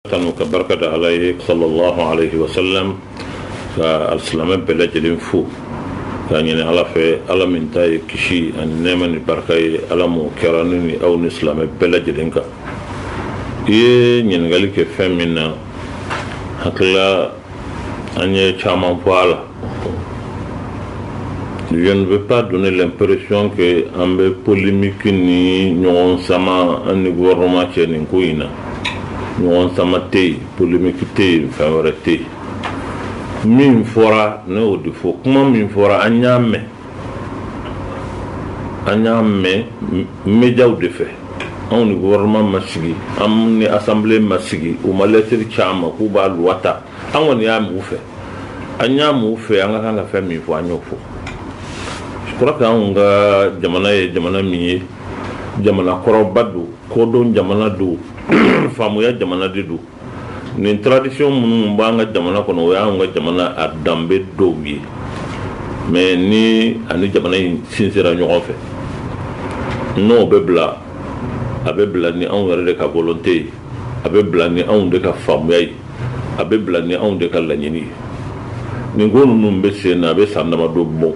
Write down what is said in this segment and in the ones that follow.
tanu ka barkada alayhi sallallahu alayhi wa sallam ka alsilama bɛɛ lajɛlen fo ka ɲini ala fɛ ala min ta ye kisi ani nɛɛma ni barika ye ala m'o kɛra ne ni aw ni silamɛ bɛɛ lajɛlen kan i ye ɲininkali kɛ fɛn min na hakilila an ye caman fɔ a la. Je ne veux pas donner l'impression que an bɛ polémique ni ɲɔgɔn sama an ni gouvernement cɛ nin ko in na. ɲɔgɔn sama tɛ yen polémique tɛ yen fɛn wɛrɛ tɛ yen min fɔra ne y'o de fɔ kuma min fɔra an y'a mɛn médiaw de fɛ anw ni gouvernement ma sigi an ni assemblée ma sigi u ma lettre ci an ma k'u b'a loi ta an kɔni y'a mɛn u fɛ an y'a mɛn u fɛ an ka kan ka fɛn min fɔ an y'o fɔ je crois que anw ka jamana ye jamana min ye jamana kɔrɔba don kodɔn jamana don faamuya jamana de don nin tradition minnu b'an ka jamana kɔnɔ o y'an ka jamana a danbe dɔw ye mais ni ani jamana in sinsera ɲɔgɔn fɛ n'o bɛ bila a bɛ bila ni anw yɛrɛ de ka volonté ye a bɛ bila ni anw de ka faamuya ye a bɛ bila ni anw de ka laɲini ye nin ko ninnu bɛ sen na a bɛ san damadɔ bɔ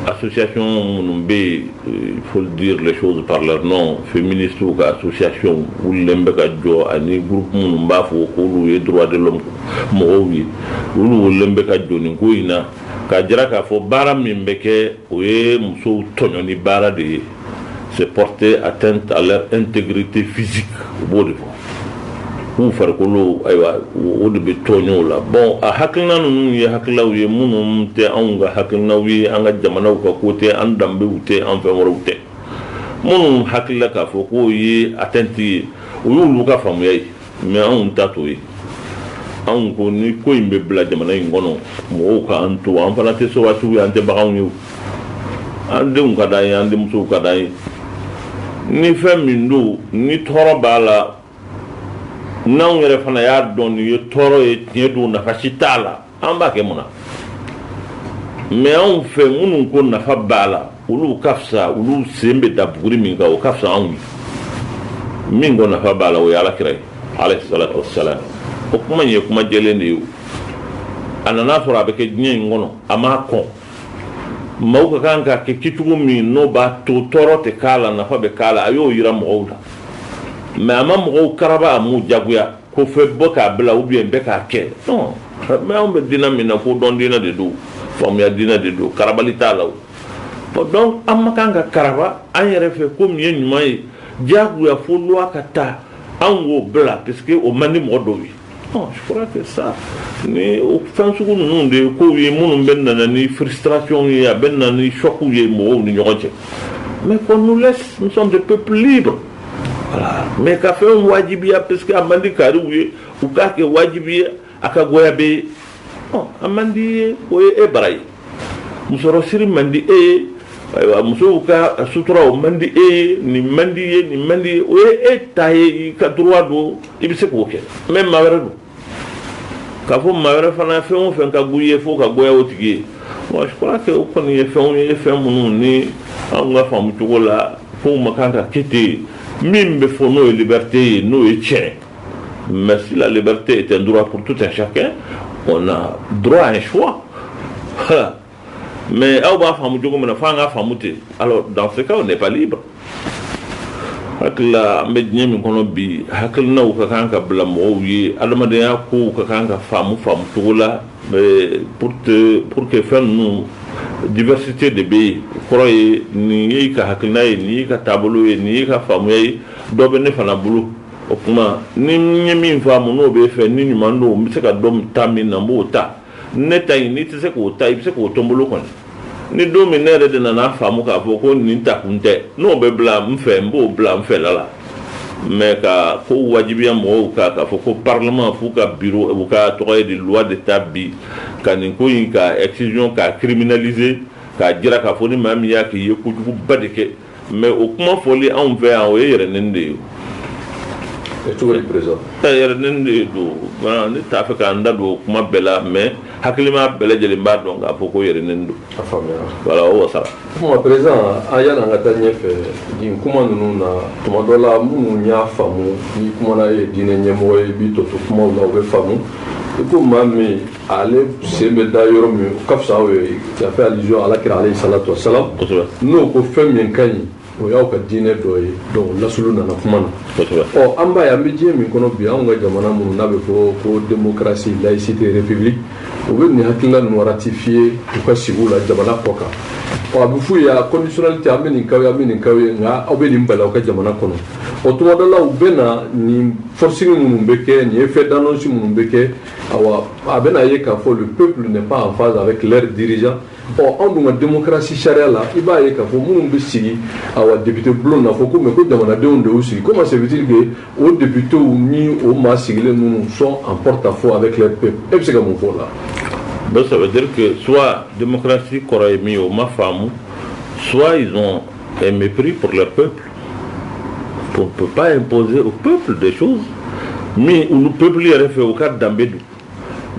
association minnu bɛ yen il faut dire les choses par leur nom féministes ka association wulilen bɛ ka jɔ ani groupe minnu b'a fɔ k'olu ye droit de l'homme mɔgɔw ye olu wulilen bɛ ka jɔ nin ko in na k'a jira k'a fɔ baara min bɛ kɛ o ye musow tɔɲɔ ni baara de ye c'est porter atteinte à leur intégrité physique u b'o de fɔ k'u farikolo ayiwa o de bɛ tɔɲɔ la bon a hakilina ninnu ye hakililaw ye minnu tɛ anw ka hakilinaw ye an ka jamanaw ka ko tɛ an danbew tɛ an fɛn wɛrɛw tɛ minnu hakilila k'a fɔ k'o ye atteinte ye o y'olu ka faamuya ye mais anw ta t'o ye anw ko ni ko in bɛ bila jamana in kɔnɔ mɔgɔw ka an to an fana tɛ sewasiw ye an tɛ baganw ye an denw ka d'an ye an denmusow ka d'an ye ni fɛn min don ni tɔɔrɔ b'a la n'anw yɛrɛ fana y'a dɔn nin ye tɔɔrɔ ye tiɲɛ don nafa si t'a la an b'a kɛ mun na mais anw fɛ minnu ko nafa b'a la olu ka fisa olu sen bɛ da buguri min kan o ka fisa anw ye min ko nafa b'a la o ye alakira ye alayhi salatu wassalam o kuma in ye kuma jɛlen de ye a nana sɔrɔ a bɛ kɛ diɲɛ in kɔnɔ a m'a kɔn maaw ka kan ka kɛ kɛcogo min n'o b'a to tɔɔrɔ tɛ k'a la nafa bɛ k'a la a y'o yira mɔgɔw la mais a ma mɔgɔw karaba a m'u jagoya ko fɛ bɔ k'a bila ou bien bɛɛ k'a kɛ non mais anw bɛ diinɛ min na ko dɔn diinɛ de don faamuya diinɛ de don karabali t'a la o bon donc an ma kan ka karaba an yɛrɛ fɛ ko min ye ɲuman ye jagoya fo loi ka taa an k'o bila parce que o man di mɔgɔ dɔw ye non je crois que ça ni o fɛn sugu ninnu de ye kow ye minnu bɛ nana ni frustration ye a bɛ na ni choc ye mɔgɔw ni ɲɔgɔn cɛ mais qu'on nous laisse nous sommes des peuples libres. Voilà. Mais k'a fɛn wajibiya parce que a man di kariw ye u k'a kɛ wajibi ye a ka goya bɛ ye a man di ye o ye e bara ye musɔrɔsiri man di e ye ayiwa musow ka sutura o man di e ye nin man di ye nin man di ye o ye e ta ye i ka droit don i bɛ se k'o kɛ mais maa wɛrɛ don k'a fɔ maa wɛrɛ fana fɛn o fɛn ka go i ye fo ka goya o tigi ye moi je crois que o kɔni ye fɛnw ye fɛn minnu ni anw ka faamu cogo la fo ma kan ka kɛ ten min bɛ fɔ n'o ye liberté ye n'o ye tiɲɛ mais si la liberté est un droit pour tout un chacun on a droit à un choix mais aw b'a faamu cogo min na fo an ka faamu ten alors dans ce cas on n'est pas libre hakilila an bɛ diɲɛ min kɔnɔ bi hakilinaw ka kan ka bila mɔgɔw ye adamadenya kow ka kan ka faamu cogo la pour que fɛn ninnu diversité de bɛ yen kɔrɔ ye nin y'i ka hakilina ye nin y'i ka taabolo ye nin y'i ka faamuya ye dɔ bɛ ne fana bolo o kuma ni n ye min faamu n'o b'e fɛ ni ɲuman don n bɛ se ka dɔ ta min na n b'o ta ne ta in n'i tɛ se k'o ta i bɛ se k'o to n bolo kɔni ni don min ne yɛrɛ de nana faamu k'a fɔ ko nin ta kun tɛ n'o bɛ bila n fɛ n b'o bila n fɛla la mais ka ko wajibiya mɔgɔw kan k'a fɔ ko parlement f'u ka bureau u ka tɔgɔ ye de loi d'état bi ka nin ko in ka excision k'a criminaliser k'a jira k'a fɔ ni maa min y'a kɛ i ye kojuguba de kɛ mais o kuma fɔli anw fɛ yan o ye yɛrɛ neni de ye Et tout le présent. Ne t'a fait qu'un dado kuma bella mais hakilima bella jelimba donc a poko yere nendo voilà o ça kuma présent aya na ngata nyefe di kuma nunu na tuma dola mu nya famu ni kuma na e dine nyemo e bi to kuma la we famu ko mami ale sembe da yoro mi kafsa we ya fait allusion à la kira alayhi salatu wassalam no ko fem yen kany o yaw ka dine do e donc lasulu na kuma na o amba ya mi je mi kono bi an ga jamana mu na be ko démocratie laïcité république o be ni hakila no ratifier ko ka sigula jamana koka o abu fu ya conditionnalité ameni kawe nga o be ni mbala o ka jamana kono o to wadala o be na ni forcing mu mbeke ni effet d'annonce mu mbeke awa abena ye ka fo le peuple n'est pas en phase avec leurs dirigeants. Or, en une démocratie charia là, il va y avoir des députés à député blond na foko mais que demande de aussi. Comment ça veut-il que aux députés ou ni aux massigles nous sont en porte-à-faux avec leur peuple? Et c'est comme on là. Ben, ça veut dire que soit démocratie qu'aurait mis au mafamou, soit ils ont un mépris pour leur peuple. On ne peut pas imposer au peuple des choses. Mais le peuple y aurait fait au cadre d'Ambedou.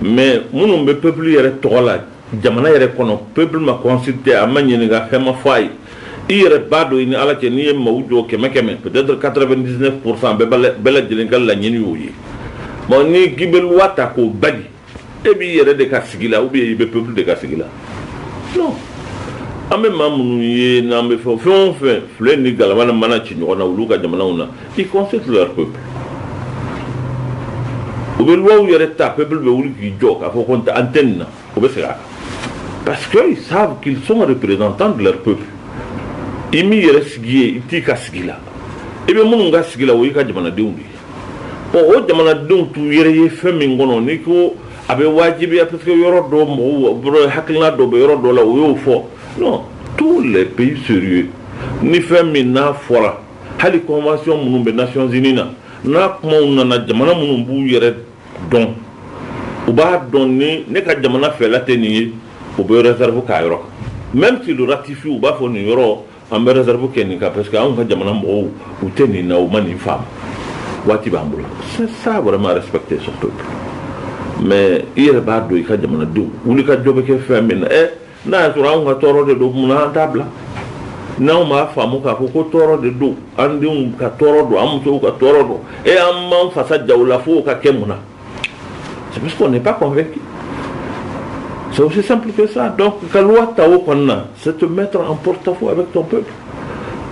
Mais mon peuple y aurait trop là. Jamana yɛrɛ kɔnɔ peuple ma consulté a ma ɲininka fɛn ma fɔ a ye i yɛrɛ b'a dɔn i ni ala cɛ n'i ye maaw jɔ kɛmɛ peut-être 99% bɛɛ lajɛlen ka laɲini y'o ye bon ni k'i bɛ loi ta k'o bali e b'i yɛrɛ de ka sigi la ou bien i bɛ peuple de ka sigi la non an bɛ maa minnu ye n'an bɛ fɛn o fɛn filɛ ni galama ni mana ci ɲɔgɔn na olu ka jamanaw na ils consultent leur peuple u bɛ loi yɛrɛ ta peuple bɛ wuli k'i jɔ k'a fɔ ko n tɛ antenne na o bɛ segin a kan. Parce qu'ils savent qu'ils sont représentants de leur peuple. Ils m'y restent ils là. Et bien, mon gars, c'est là où il y a des gens qui bon, au Jamanadoum, tu y es fait mingono, Nico, avec Wajibi, parce que Yorodom, ou Hakina Dobe, Yorodola, ou Yofo. Non, tous les pays sérieux, ni fait mina fora. Hali convention, mon des Nations Unies, n'a pas mon Jamana, mon bou, yere don. Ou bas donner, n'est qu'à Jamana fait la tenir. On peut réserver Cairo. Même si le ratifie ou pas, on peut réserver Kenika parce qu'on va dire ou tenir ou mani femme. C'est ça vraiment respecter son peuple. Mais il y a pas de cas de manadou. Ou les cas de job qui fait maintenant. Na sur un toro de do muna table. Na ma femme ka ko toro de do. Andi un ka toro do amuto ka toro do. Et amman façade jaoula fo ka kemuna. C'est parce qu'on n'est pas convaincu. C'est aussi simple que ça. Donc, la loi Tao Konna, c'est te mettre en porte-à-faux avec ton peuple.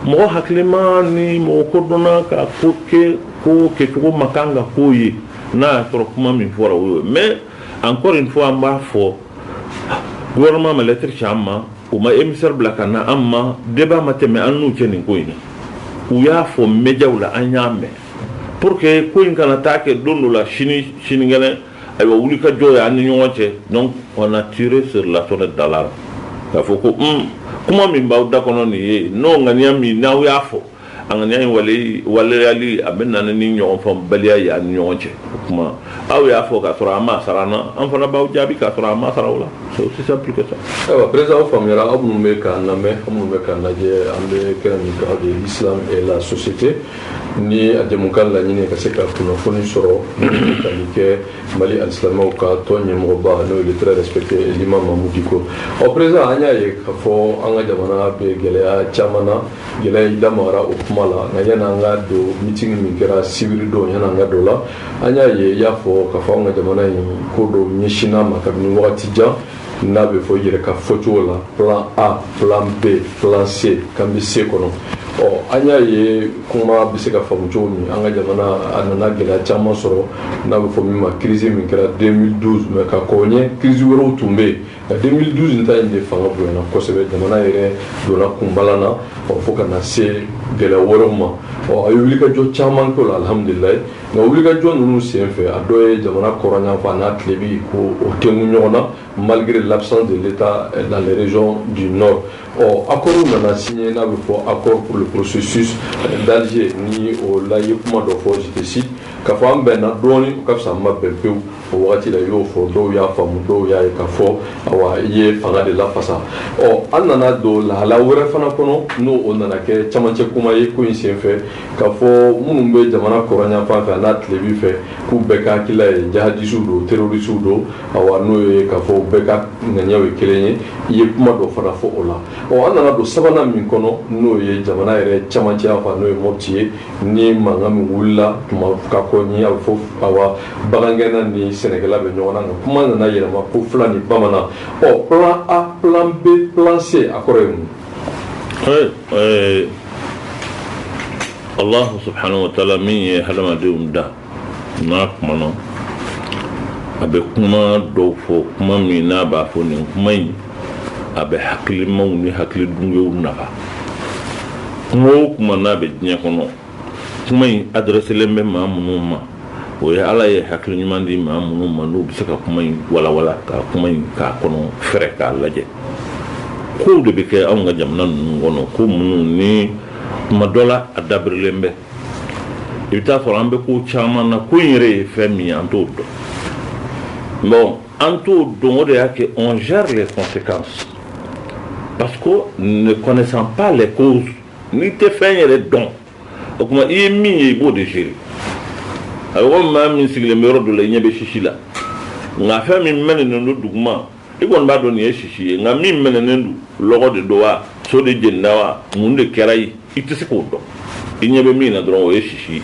Moi, Haklima, ni mo Kodona, ka Koke, Ko, Ketro, Makanga, Koye, na, Trokuma, Mifora, mais, encore une fois, ma fo, gouvernement, ma lettre chama, ou ma émissaire Blakana, amma, débat mateme, annou, tienin, Koine, ou ya fo, média ou la anyame, pour que Koine kan attaque, donne la Chine, donc on a tiré sur la sonnette d'alarme. Il faut que comment m'imbaouda kono ni non ngania mi na yafo angania wale ali abenna ni nyon fam balia ya nyon che comment aw yafo ka surama sarana en fana baw jabi ka surama sarawla c'est aussi simple que ça. Président famira abu meka na me abu meka na je ambe kan de l'islam et la société ni ademukal la nyine ka seka kuno foni soro ni ke mali al-islamo ka to nyemo ba no il est très respecté l'imam Mamoudiko au président anya ye ka fo anga jamana be gelea chamana gelea idamara o kumala na yana nga do meeting mi kera sibiri do yana nga do la anya ye ya fo ka fo anga jamana yi ko do nyishina makabini wakati ja na be fo yere ka foto la plan A plan B plan C kambi C kono o anya ye kuma bi se ka famu joni anga jamana anana gela chama soro na be fo mi ma crise mi kera 2012 me ka konye crise wero tumbe 2012 nta inde fanga bo na ko sebe jamana yere do na kumbalana o fo kana se gela woro ma o ayuli ka jo chama ko alhamdulillah na wuli ka jo nunu senfe adoye jamana koronya fa na klebi ko o temu nyona malgré l'absence de l'État dans les régions du Nord. Or, accord on a signé un accord pour le processus d'Alger ni au Laïkouma d'Ofo, je te cite, ka fo an bɛnna dɔɔni ka fisa ma bɛn pewu o wagati la i y'o fɔ dɔw y'a faamu dɔw y'a ye ka fɔ awa i ye fanga de lafasa an nana don lahala wɛrɛ fana kɔnɔ n'o o nana kɛ camancɛ kuma ye ko in senfɛ ka fɔ minnu bɛ jamana kɔrɔnya fan fɛ a n'a tilebi fɛ k'u bɛɛ ka hakilila ye jihadisiw don terrorisiw don awa n'o ye ka fɔ bɛɛ ka ŋaniyaw ye kelen ye i ye kuma dɔ fana fɔ o la an nana don sabanan min kɔnɔ n'o ye jamana yɛrɛ camancɛ fan n'o ye Mopti ye ni mankan min wulila tuma ka kɔ ni a bɛ fɔ awa bagangɛnna ni sɛnɛkɛla bɛ ɲɔgɔn na nka kuma nana yɛlɛma ko fila ni bamanan plan A plan B plan C a kɔrɔ ye mun Allah subhanahu wa ta'ala min ye hadamadenw da n'a kumana a bɛ kuma dɔw fɔ kuma min n'a b'a fɔ nin kuma in a bɛ hakilimaw ni hakilidungew nafa kuma o kuma n'a bɛ diɲɛ kɔnɔ kuma in adresselen bɛ maa minnu ma o ye Ala ye hakili ɲuman di maa minnu ma n'u bɛ se ka kuma in walawala ka kuma in k'a kɔnɔ fɛrɛ k'a lajɛ kow de bɛ kɛ anw ka jamana ninnu kɔnɔ ko minnu ni tuma dɔ la a dabirilen bɛ i bɛ taa sɔrɔ an bɛ ko caman na ko in yɛrɛ ye fɛn min ye an t'o dɔn bon an t'o dɔn o de y'a kɛ on gère les conséquences parce que ne connaissant pas les causes n'i tɛ fɛn yɛrɛ dɔn o kuma i ye min ye i b'o de gérer a bɛ komi maa min sigilen bɛ yɔrɔ dɔ la i ɲɛ bɛ sisi la nka fɛn min mɛnɛnen don duguma i kɔni b'a dɔn nin ye sisi ye nka min mɛnɛnen don lɔgɔ de don wa so de jenina wa mun de kɛra ye i tɛ se k'o dɔn i ɲɛ bɛ min na dɔrɔn o ye sisi ye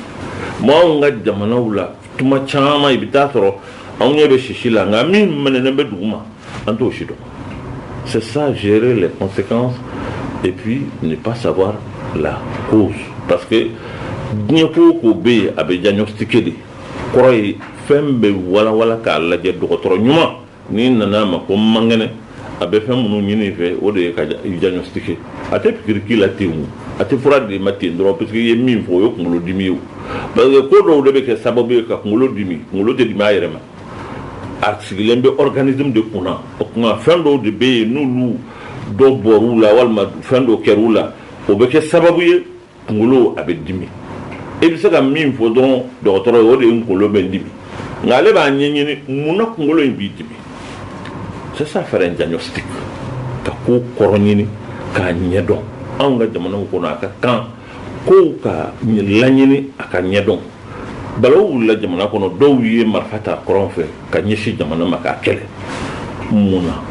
anw ka jamanaw la tuma caman i bɛ taa sɔrɔ anw ɲɛ bɛ sisi la nka min mɛnɛnen bɛ duguma an t'o si dɔn c'est ça gérer les conséquences et puis ne pas savoir la cause parce que diɲɛ ko o ko bɛ yen a bɛ diagnostiquer de kɔrɔ ye fɛn bɛ walawala k'a lajɛ dɔgɔtɔrɔ ɲuman n'i nana a ma ko mangɛnɛ a bɛ fɛn minnu ɲini i fɛ o de ye ka diagnostiquer a tɛ pikiri k'i la ten o a tɛ fura di ma ten dɔrɔn parce que i ye min fɔ o ye kunkolodimi ye o parce que ko dɔw de bɛ kɛ sababu ye ka kunkolo dimi kunkolo tɛ dimi a yɛrɛ ma a sigilen bɛ organisme de kunna o kuma fɛn dɔw de bɛ yen n'olu dɔ bɔr'u la walima fɛn dɔw kɛr'u la o bɛ kɛ sababu ye kunkolo a bɛ dimi i bɛ se ka min fɔ dɔrɔn dɔgɔtɔrɔ ye o de ye kunkolo bɛ dimi nka ale b'a ɲɛɲini mun na kunkolo in b'i dimi c'est ça faire un diagnostic ka ko kɔrɔ ɲini k'a ɲɛdɔn anw ka jamanaw kɔnɔ a ka kan kow ka laɲini a ka ɲɛdɔn balawu wulila jamana kɔnɔ dɔw ye marifa ta kɔrɔn fɛ ka ɲɛsin jamana ma k'a kɛlɛ mun na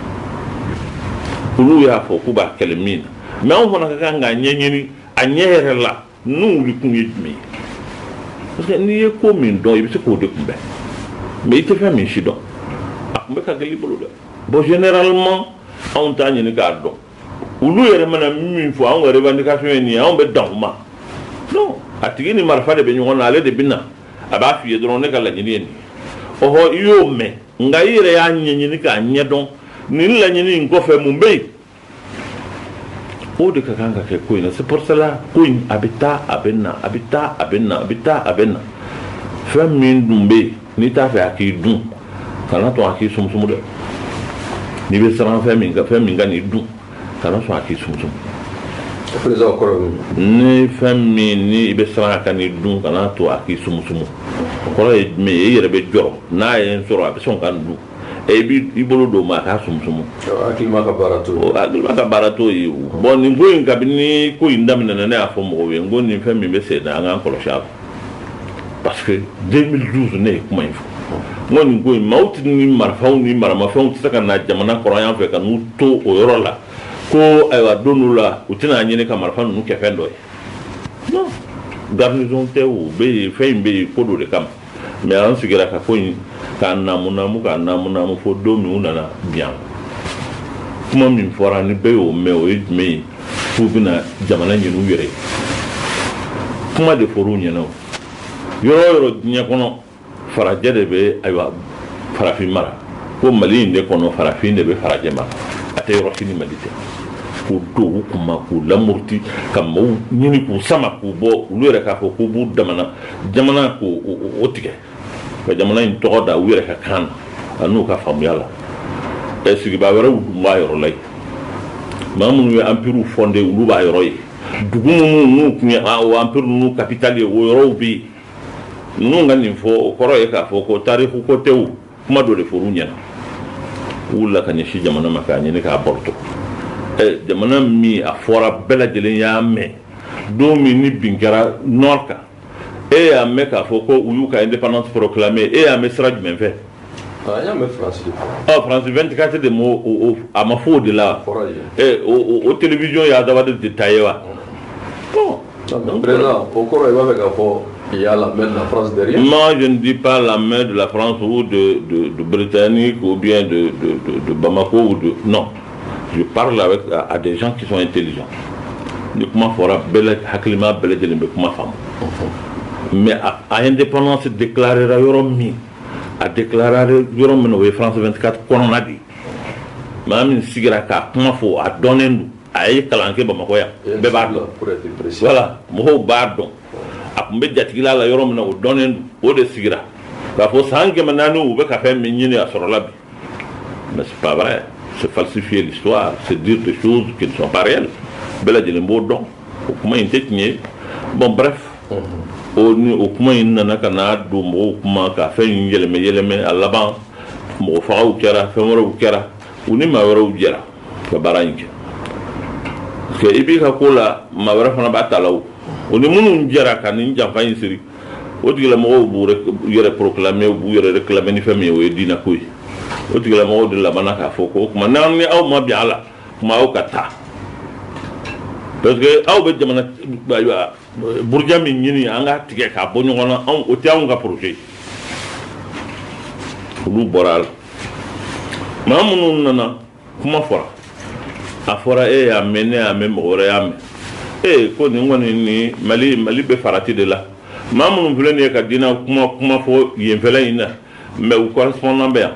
olu y'a fɔ k'u b'a kɛlɛ min na mais anw fana ka kan k'a ɲɛɲini a ɲɛ yɛrɛ la n'u wuli kun ye jumɛn ye parce que n'i ye ko min dɔn i bɛ se k'o de kunbɛn mais i tɛ fɛn min si dɔn a tun bɛ ka gɛlɛn i bolo dɛ bon généralement anw t'a ɲini k'a dɔn olu yɛrɛ mana min fɔ anw ka revendication ye nin ye anw bɛ dan o ma non a tigi ni marifa de bɛ ɲɔgɔn na ale de bɛ na a b'a f'i ye dɔrɔn ne ka laɲini ye nin ye ɔhɔ i y'o mɛn nka i yɛrɛ y'a ɲɛɲini k'a ɲɛdɔn nin laɲini in kɔfɛ mun bɛ yen o de ka kan ka kɛ ko in na c'est pour cela ko in a bɛ taa a bɛ na a bɛ taa a bɛ na a bɛ taa a bɛ na fɛn min dun bɛ yen n'i t'a fɛ a k'i dun kana to a k'i sumusumu dɛ n'i bɛ siran fɛn min ka n'i dun kana sɔn a k'i sumusumu ni fɛn min ni i bɛ siran a ka n'i dun kana to a k'i sumusumu o kɔrɔ ye jumɛn ye i yɛrɛ bɛ jɔrɔ n'a ye n sɔrɔ a bɛ sɔn ka n dun i bolo don ma a k'a sumusumu hakilima ka baara t'o ye hakilima ka baara t'o ye bon nin ko in kabini ko in daminɛna ne y'a fɔ mɔgɔw ye n ko nin fɛn min bɛ sen na an k'an kɔlɔsi a la parce que 2012 ne ye kuma in fɔ n ko nin ko in maaw tɛ ni marifaw ni maramafɛnw tɛ se ka na jamana kɔrɔ yan fɛ ka n'u to o yɔrɔ la ko ayiwa don dɔw la u tɛna ɲini ka marifa ninnu kɛ fɛn dɔ ye non garnison tɛ o bɛ yen fɛn in bɛ yen ko dɔ de kama mais an sigira ka ko in k'a namu fo don min u nana biyan kuma min fɔra ni bɛɛ y'o mɛn o ye jumɛn ye f'u bɛna jamana ɲini u yɛrɛ ye kuma de fɔr'u ɲɛna yɔrɔ o yɔrɔ diɲɛ kɔnɔ farajɛ de bɛ ayiwa farafin mara ko mali in de kɔnɔ farafin de bɛ farajɛ mara a tɛ yɔrɔ si ni mali tɛ k'u don u kunma k'u lamurti ka maaw ɲini k'u sama k'u bɔ olu yɛrɛ k'a fɔ k'u b'u jamana k'o tigɛ ka jamana in tɔgɔ da u yɛrɛ ka kan na a n'u ka faamuya la sigibaa wɛrɛw dun b'a yɔrɔ la yen maa minnu ye empire fondé olu b'a yɔrɔ ye dugu minnu n'u tun ye o empire ninnu capitale ye o yɔrɔw bɛ yen ninnu ka nin fɔ o kɔrɔ ye k'a fɔ ko tariku ko tɛ o kuma dɔ de fɔr'u ɲɛna u wulila ka ɲɛsin jamana ma k'a ɲini k'a bɔrɔtɔ jamana min a fɔra bɛɛ lajɛlen y'a mɛn don min ni bin kɛra nord kan y'a mɛn k'a fɔ ko u y'u ka indépendance proclamée y'a mɛn sira jumɛn fɛ y'a mɛn France France 24 de mo a ma fɔ o de la o télévision y'a d'abord détaillé wa bon président au kɔrɔ i b'a fɛ k'a fɔ il y a la main de la France derrière. Moi, je ne dis pas la main de la France ou de Britannique ou bien de Bamako ou de... Non. Je parle à des gens qui sont intelligents. De comment fera Haklima Beledjelim, comment femme. Mais à indépendance déclarée à Yoromi, à déclarer Yoromi France 24, qu'on en a dit. Mme Sigraka, comment faut, à donner nous, à y calanquer Bamakoya. Voilà, Moho Bardon. A kun bɛ jatigila la yɔrɔ min na o dɔnnen o de sigira k'a fɔ san kɛmɛ naani u bɛ ka fɛn min ɲini a sɔrɔla bi mais c'est pas vrai, c'est falsifier l'histoire, c'est dire des choses qui ne sont pas réelles bɛɛ lajɛlen b'o dɔn o kuma in tɛ tiɲɛ ye bon bref o kuma in nana ka na don mɔgɔw kuma ka fɛn in yɛlɛmɛ a laban mɔgɔ fagaw kɛra fɛn wɛrɛw kɛra u ni maa wɛrɛw jɛra ka baara in kɛ parce que i b'i ka ko la maa wɛrɛ fana b'a ta la o ni minnu jɛra ka nin janfa in siri o tigilamɔgɔw b'u yɛrɛ proclamer u b'u yɛrɛ réclamer ni fɛn min ye o ye diinɛ ko ye o tigilamɔgɔw de labanna k'a fɔ ko o tuma n'aw ni aw ma bɛn a la kuma aw ka taa parce que aw bɛ jamana buruja min ɲini an ka tigɛ k'a bɔ ɲɔgɔn na o tɛ anw ka projet olu bɔra a la maa minnu nana kuma fɔra a fɔra e y'a mɛn ne y'a mɛn mɔgɔ wɛrɛ y'a mɛn ko nin kɔni ni Mali bɛ farati de la maa minnu filɛ nin ye ka diinɛ kuma fɔ yenfɛla in na mais u correspondant bɛ yan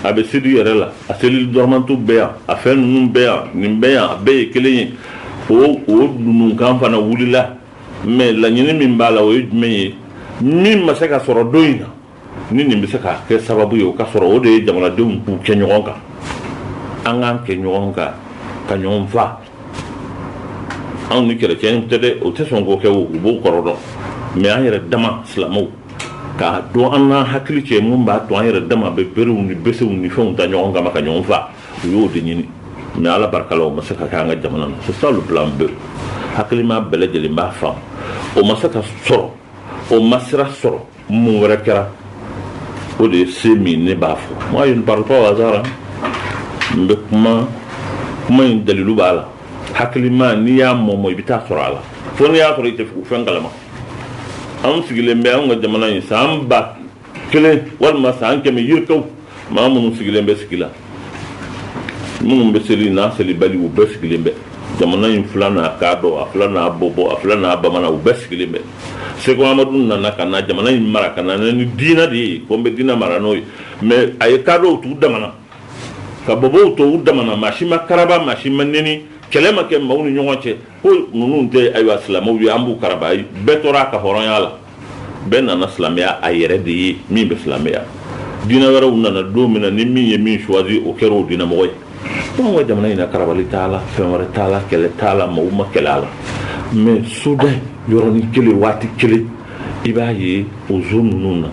a bɛ sidi yɛrɛ la a selili dɔrɔmantu bɛ yan a fɛn ninnu bɛ yan nin bɛ yan a bɛɛ ye kelen ye o dununkan fana wulila mais laɲini min b'a la o ye jumɛn ye min ma se ka sɔrɔ don in na ni nin bɛ se ka kɛ sababu ye o ka sɔrɔ o de ye jamanadenw k'u kɛ ɲɔgɔn kan an k'an kɛ ɲɔgɔn kan ka ɲɔgɔn fa anw ni chrétien tɛ dɛ o tɛ sɔn k'o kɛ u b'o kɔrɔ dɔn mais an yɛrɛ dama silamɛw k'a dɔn an n'an hakili cɛ mun b'a to an yɛrɛ dama bɛ berew ni besew ni fɛnw ta ɲɔgɔn kama ka ɲɔgɔn fa u y'o de ɲini mais ala barika la o ma se ka kɛ an ka jamana na c'est ça le plan B hakilima bɛɛ lajɛlen b'a faamu o ma se ka sɔrɔ o ma sira sɔrɔ mun wɛrɛ kɛra o de ye se min ne b'a fɔ moi je ne parle pas au hasard n bɛ kuma in dalilu b'a la hakilima n'i y'a mɔmɔ i bɛ taa sɔrɔ a la fo n'i y'a sɔrɔ i tɛ fɛn kalama anw sigilen bɛ anw ka jamana in san 1000 walima san 100 yirikaw maa minnu sigilen bɛ sigi la minnu bɛ seli n'a selibali u bɛɛ sigilen bɛ jamana in fila n'a kaadɔ a fila n'a bɔbɔ a fila n'a bamanan u bɛɛ sigilen bɛ Seko Amadu nana ka na jamana in mara ka na ni diinɛ de ye ko n bɛ diinɛ mara n'o ye mais a ye kaadɔw t'u damana ka bɔbɔw to u damana maa si ma karaba maa si ma neni kɛlɛ ma kɛ maaw ni ɲɔgɔn cɛ ko ninnu tɛ ayiwa silamɛw ye an b'u karaba bɛɛ tora a ka hɔrɔnya la bɛɛ nana silamɛya a yɛrɛ de ye min bɛ silamɛya diinɛ wɛrɛw nana don min na ni min ye min choisi o kɛra o diinɛmɔgɔ ye anw ka jamana in na karabali t'a la fɛn wɛrɛ t'a la kɛlɛ t'a la maaw ma kɛlɛ a la mais soudain yɔrɔnin kelen waati kelen i b'a ye o zone ninnu na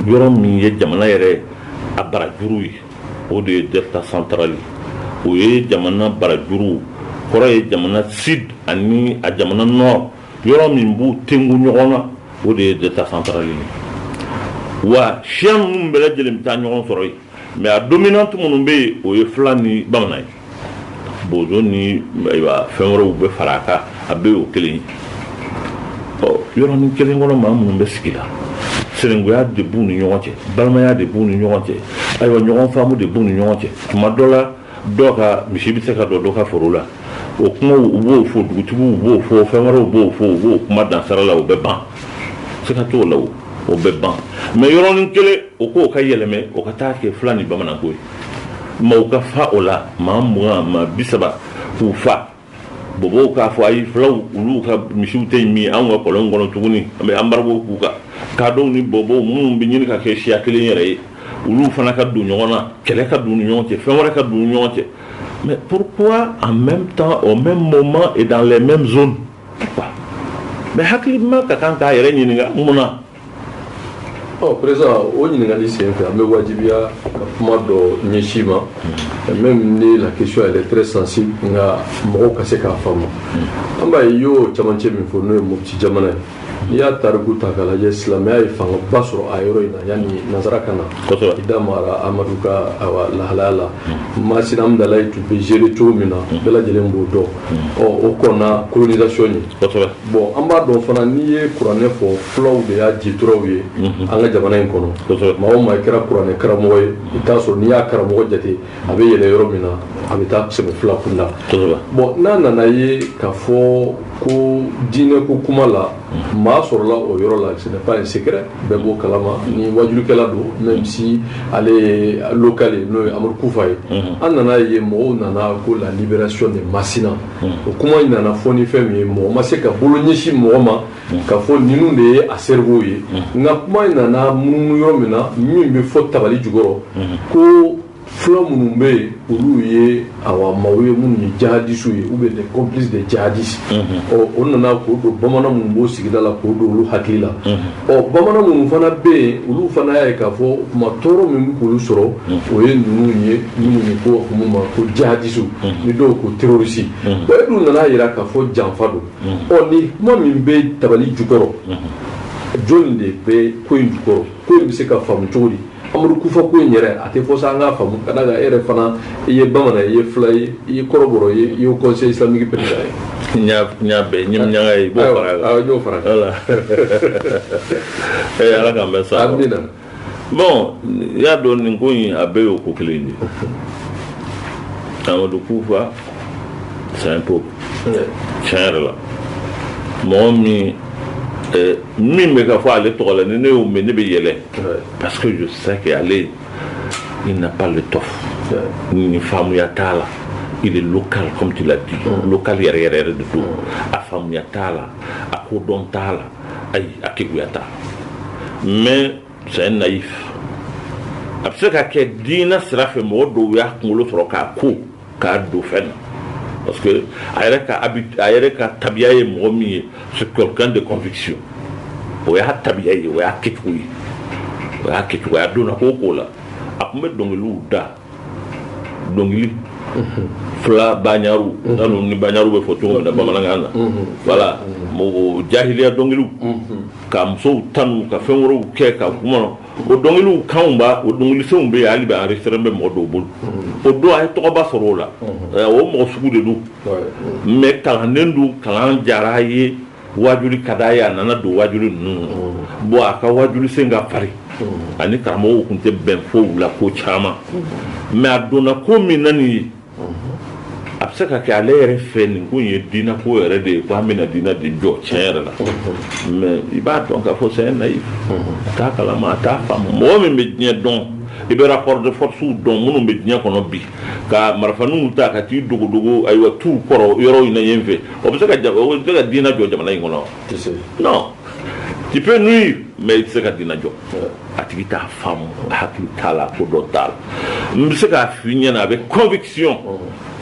yɔrɔ min ye jamana yɛrɛ a barajuru ye o de ye delta central o ye jamana barajuru kɔrɔ ye jamana sud ani a jamana nord yɔrɔ min b'u tengu ɲɔgɔn na o de ye delta central ye wa siya ninnu bɛɛ lajɛlen bɛ taa ɲɔgɔn sɔrɔ yen mais a dominante minnu bɛ yen o ye fila ni bamanan ye bozo ni fɛn wɛrɛw bɛ fara a kan a bɛɛ y'o kelen ye yɔrɔnin kelen kɔnɔ maa minnu bɛ sigi la sinankunya de b'u ni ɲɔgɔn cɛ balimaya de b'u ni ɲɔgɔn cɛ ayiwa ɲɔgɔn faamu de b'u ni ɲɔgɔn cɛ tuma dɔ la dɔw ka misi bɛ se ka dɔ ka foro la o kumaw u b'o fɔ dugutigiw b'o fɔ fɛn wɛrɛw b'o fɔ u b'o kuma dansara la o bɛ ban se ka t'o la o bɛ ban mais yɔrɔnin kelen o k'o ka yɛlɛmɛ o ka taa kɛ fila ni bamananko ye maaw ka fa o la maa 20 maa 30 k'u fa bɔbɔw k'a fɔ ayi filaw olu ka misiw tɛ min anw ka kɔlɔn kɔnɔ tuguni an bɛ embargo k'u kan kaadɔw ni bɔbɔw minnu bɛ ɲini ka kɛ siya kelen yɛrɛ ye olu fana ka don ɲɔgɔn na kɛlɛ ka don ni ɲɔgɔn cɛ fɛn wɛrɛ ka don ni ɲɔgɔn cɛ mais pourquoi en même temps au même moment et dans les mêmes zones pourquoi mais hakilima ka kan k'a yɛrɛ ɲininka mun na Président, on y a un wajibia, Nyeshima, même la question elle est très sensible, on a Moro Kaseka femme. Amba yo, Chamanche Mifono, Mopti Jamana. Il y a Targuta Kalaja Islamia et Fang Basro Aeroina, Yani Nazarakana, Idamara, Amaduka, La Halala, Masinam Dalai to be géré tout mina, Bella Jelembo, Okona, colonisation. Bon, Amba don Fanani, Kurane for flow de Ajitrowe, Anga Jamana in Kono, Mahoma Kara Kurane Karamoy, Itaso Nia Karamoy Jati, Abe Romina, Habitat Semi Flapunda. Bon, Nana Naye, Kafo, Ko Dine Kukumala, Ma sur là au Yorola, ce n'est pas un secret, Bebo Kalama, ni Wajulu Kalado, même si elle est locale, nous, Amour Koufaï. Anana Yemo, Nana, la libération de Massina. Comment il n'en a foni fait, mais moi, Maseka, Bolognichi, Moama, Kafo, Ninou de à cerveau. N'a comment il n'en a Moumuromena, Mimbe Fort Tabali Djugoro, Ko. Fula minnu bɛ yen olu ye awamaw ye minnu ye jihadistes ye ou bien des complices de jihadistes o nana k'o don bamanan minnu b'o sigida la k'o don olu hakili la bamanan minnu fana bɛ yen olu fana y'a ye k'a fɔ kuma tɔɔrɔ min bɛ k'olu sɔrɔ o ye ninnu ye minnu ye ko mun ma ko jihadistes ni dɔw ko terroristes e dun nana yira k'a fɔ janfa don ni kuma min bɛ tabali jukɔrɔ jɔnni de bɛ ko in jukɔrɔ ko in bɛ se ka faamu cogo di Amadou Koufa ko in yɛrɛ a tɛ fɔ sa an k'a faamu ka da kan e yɛrɛ fana i ye bamanan i ye fila ye i ye kɔrɔbɔrɔ ye i ye conseil islamique président ye. n y'a bɛɛ ɲaga ye i b'o fara kan. Awɔ n y'o fara kan. Voilà. Ala k'an bɛn sa. Amina. Bon i y'a dɔn nin ko in a bɛɛ y'o ko kelen de ye. Amadou Koufa c'est un pauvre. Tiɲɛ yɛrɛ la mɔgɔ min. Min bɛ ka fɔ ale tɔgɔ la ni ne y'o mɛn ne bɛ yɛlɛ parce que je sais que ale il n'a pas le tɔf ni faamuya t'a la il est local comme tu l'as dit local yɛrɛ yɛrɛ de don a faamuya t'a la a kodɔn t'a la ayi a keguya t'a la mais c'est un naïf a bɛ se ka kɛ diinɛ sira fɛ mɔgɔ dɔw y'a kunkolo sɔrɔ k'a ko k'a don fɛn na. Parce que a tabiya ye mɔgɔ min ye c'est quelqu'un de conviction o y'a tabiya ye o y'a kɛcogo ye o y'a kɛcogo ye a donna ko ko la a tun bɛ dɔnkiliw da dɔnkili fila baɲaru n'olu ni baɲaru bɛ fɔ cogo min na bamanankan na voilà o jahiliya dɔnkiliw ka musow tanu ka fɛn wɛrɛw kɛ ka kuma o dɔnkiliw kanw b'a o dɔnkilisenw bɛ yen hali bɛ enregistré bɛ mɔgɔ dɔw bolo o don a ye tɔgɔba sɔrɔ o la o mɔgɔ sugu de don mais kalannen don kalan diyara a ye wajuli ka d'a ye a nana don wajuli ninnu bon a ka wajuli sen ka farin ani karamɔgɔw tun tɛ bɛn foyi la ko caman mais a donna ko min na nin ye a bɛ se ka kɛ ale yɛrɛ fɛ nin ko in ye diinɛ ko yɛrɛ de ye ko an bɛna diinɛ de jɔ tiɲɛ yɛrɛ la mais i b'a dɔn k'a fɔ c'est un naïf a t'a kalama a t'a faamu mɔgɔ min bɛ diɲɛ dɔn i bɛ rapport de force dɔn minnu bɛ diɲɛ kɔnɔ bi ka marifaninw ta ka t'i dogodogo ayiwa t'u kɔrɔ yɔrɔ in na yen fɛ o bɛ se ka diinɛ jɔ jamana in kɔnɔ non tu peux nuire mais i tɛ se ka diinɛ jɔ a tigi t'a faamu a hakili t'a la ko dɔ t'a la n bɛ se k'a f'i ɲɛna avec conviction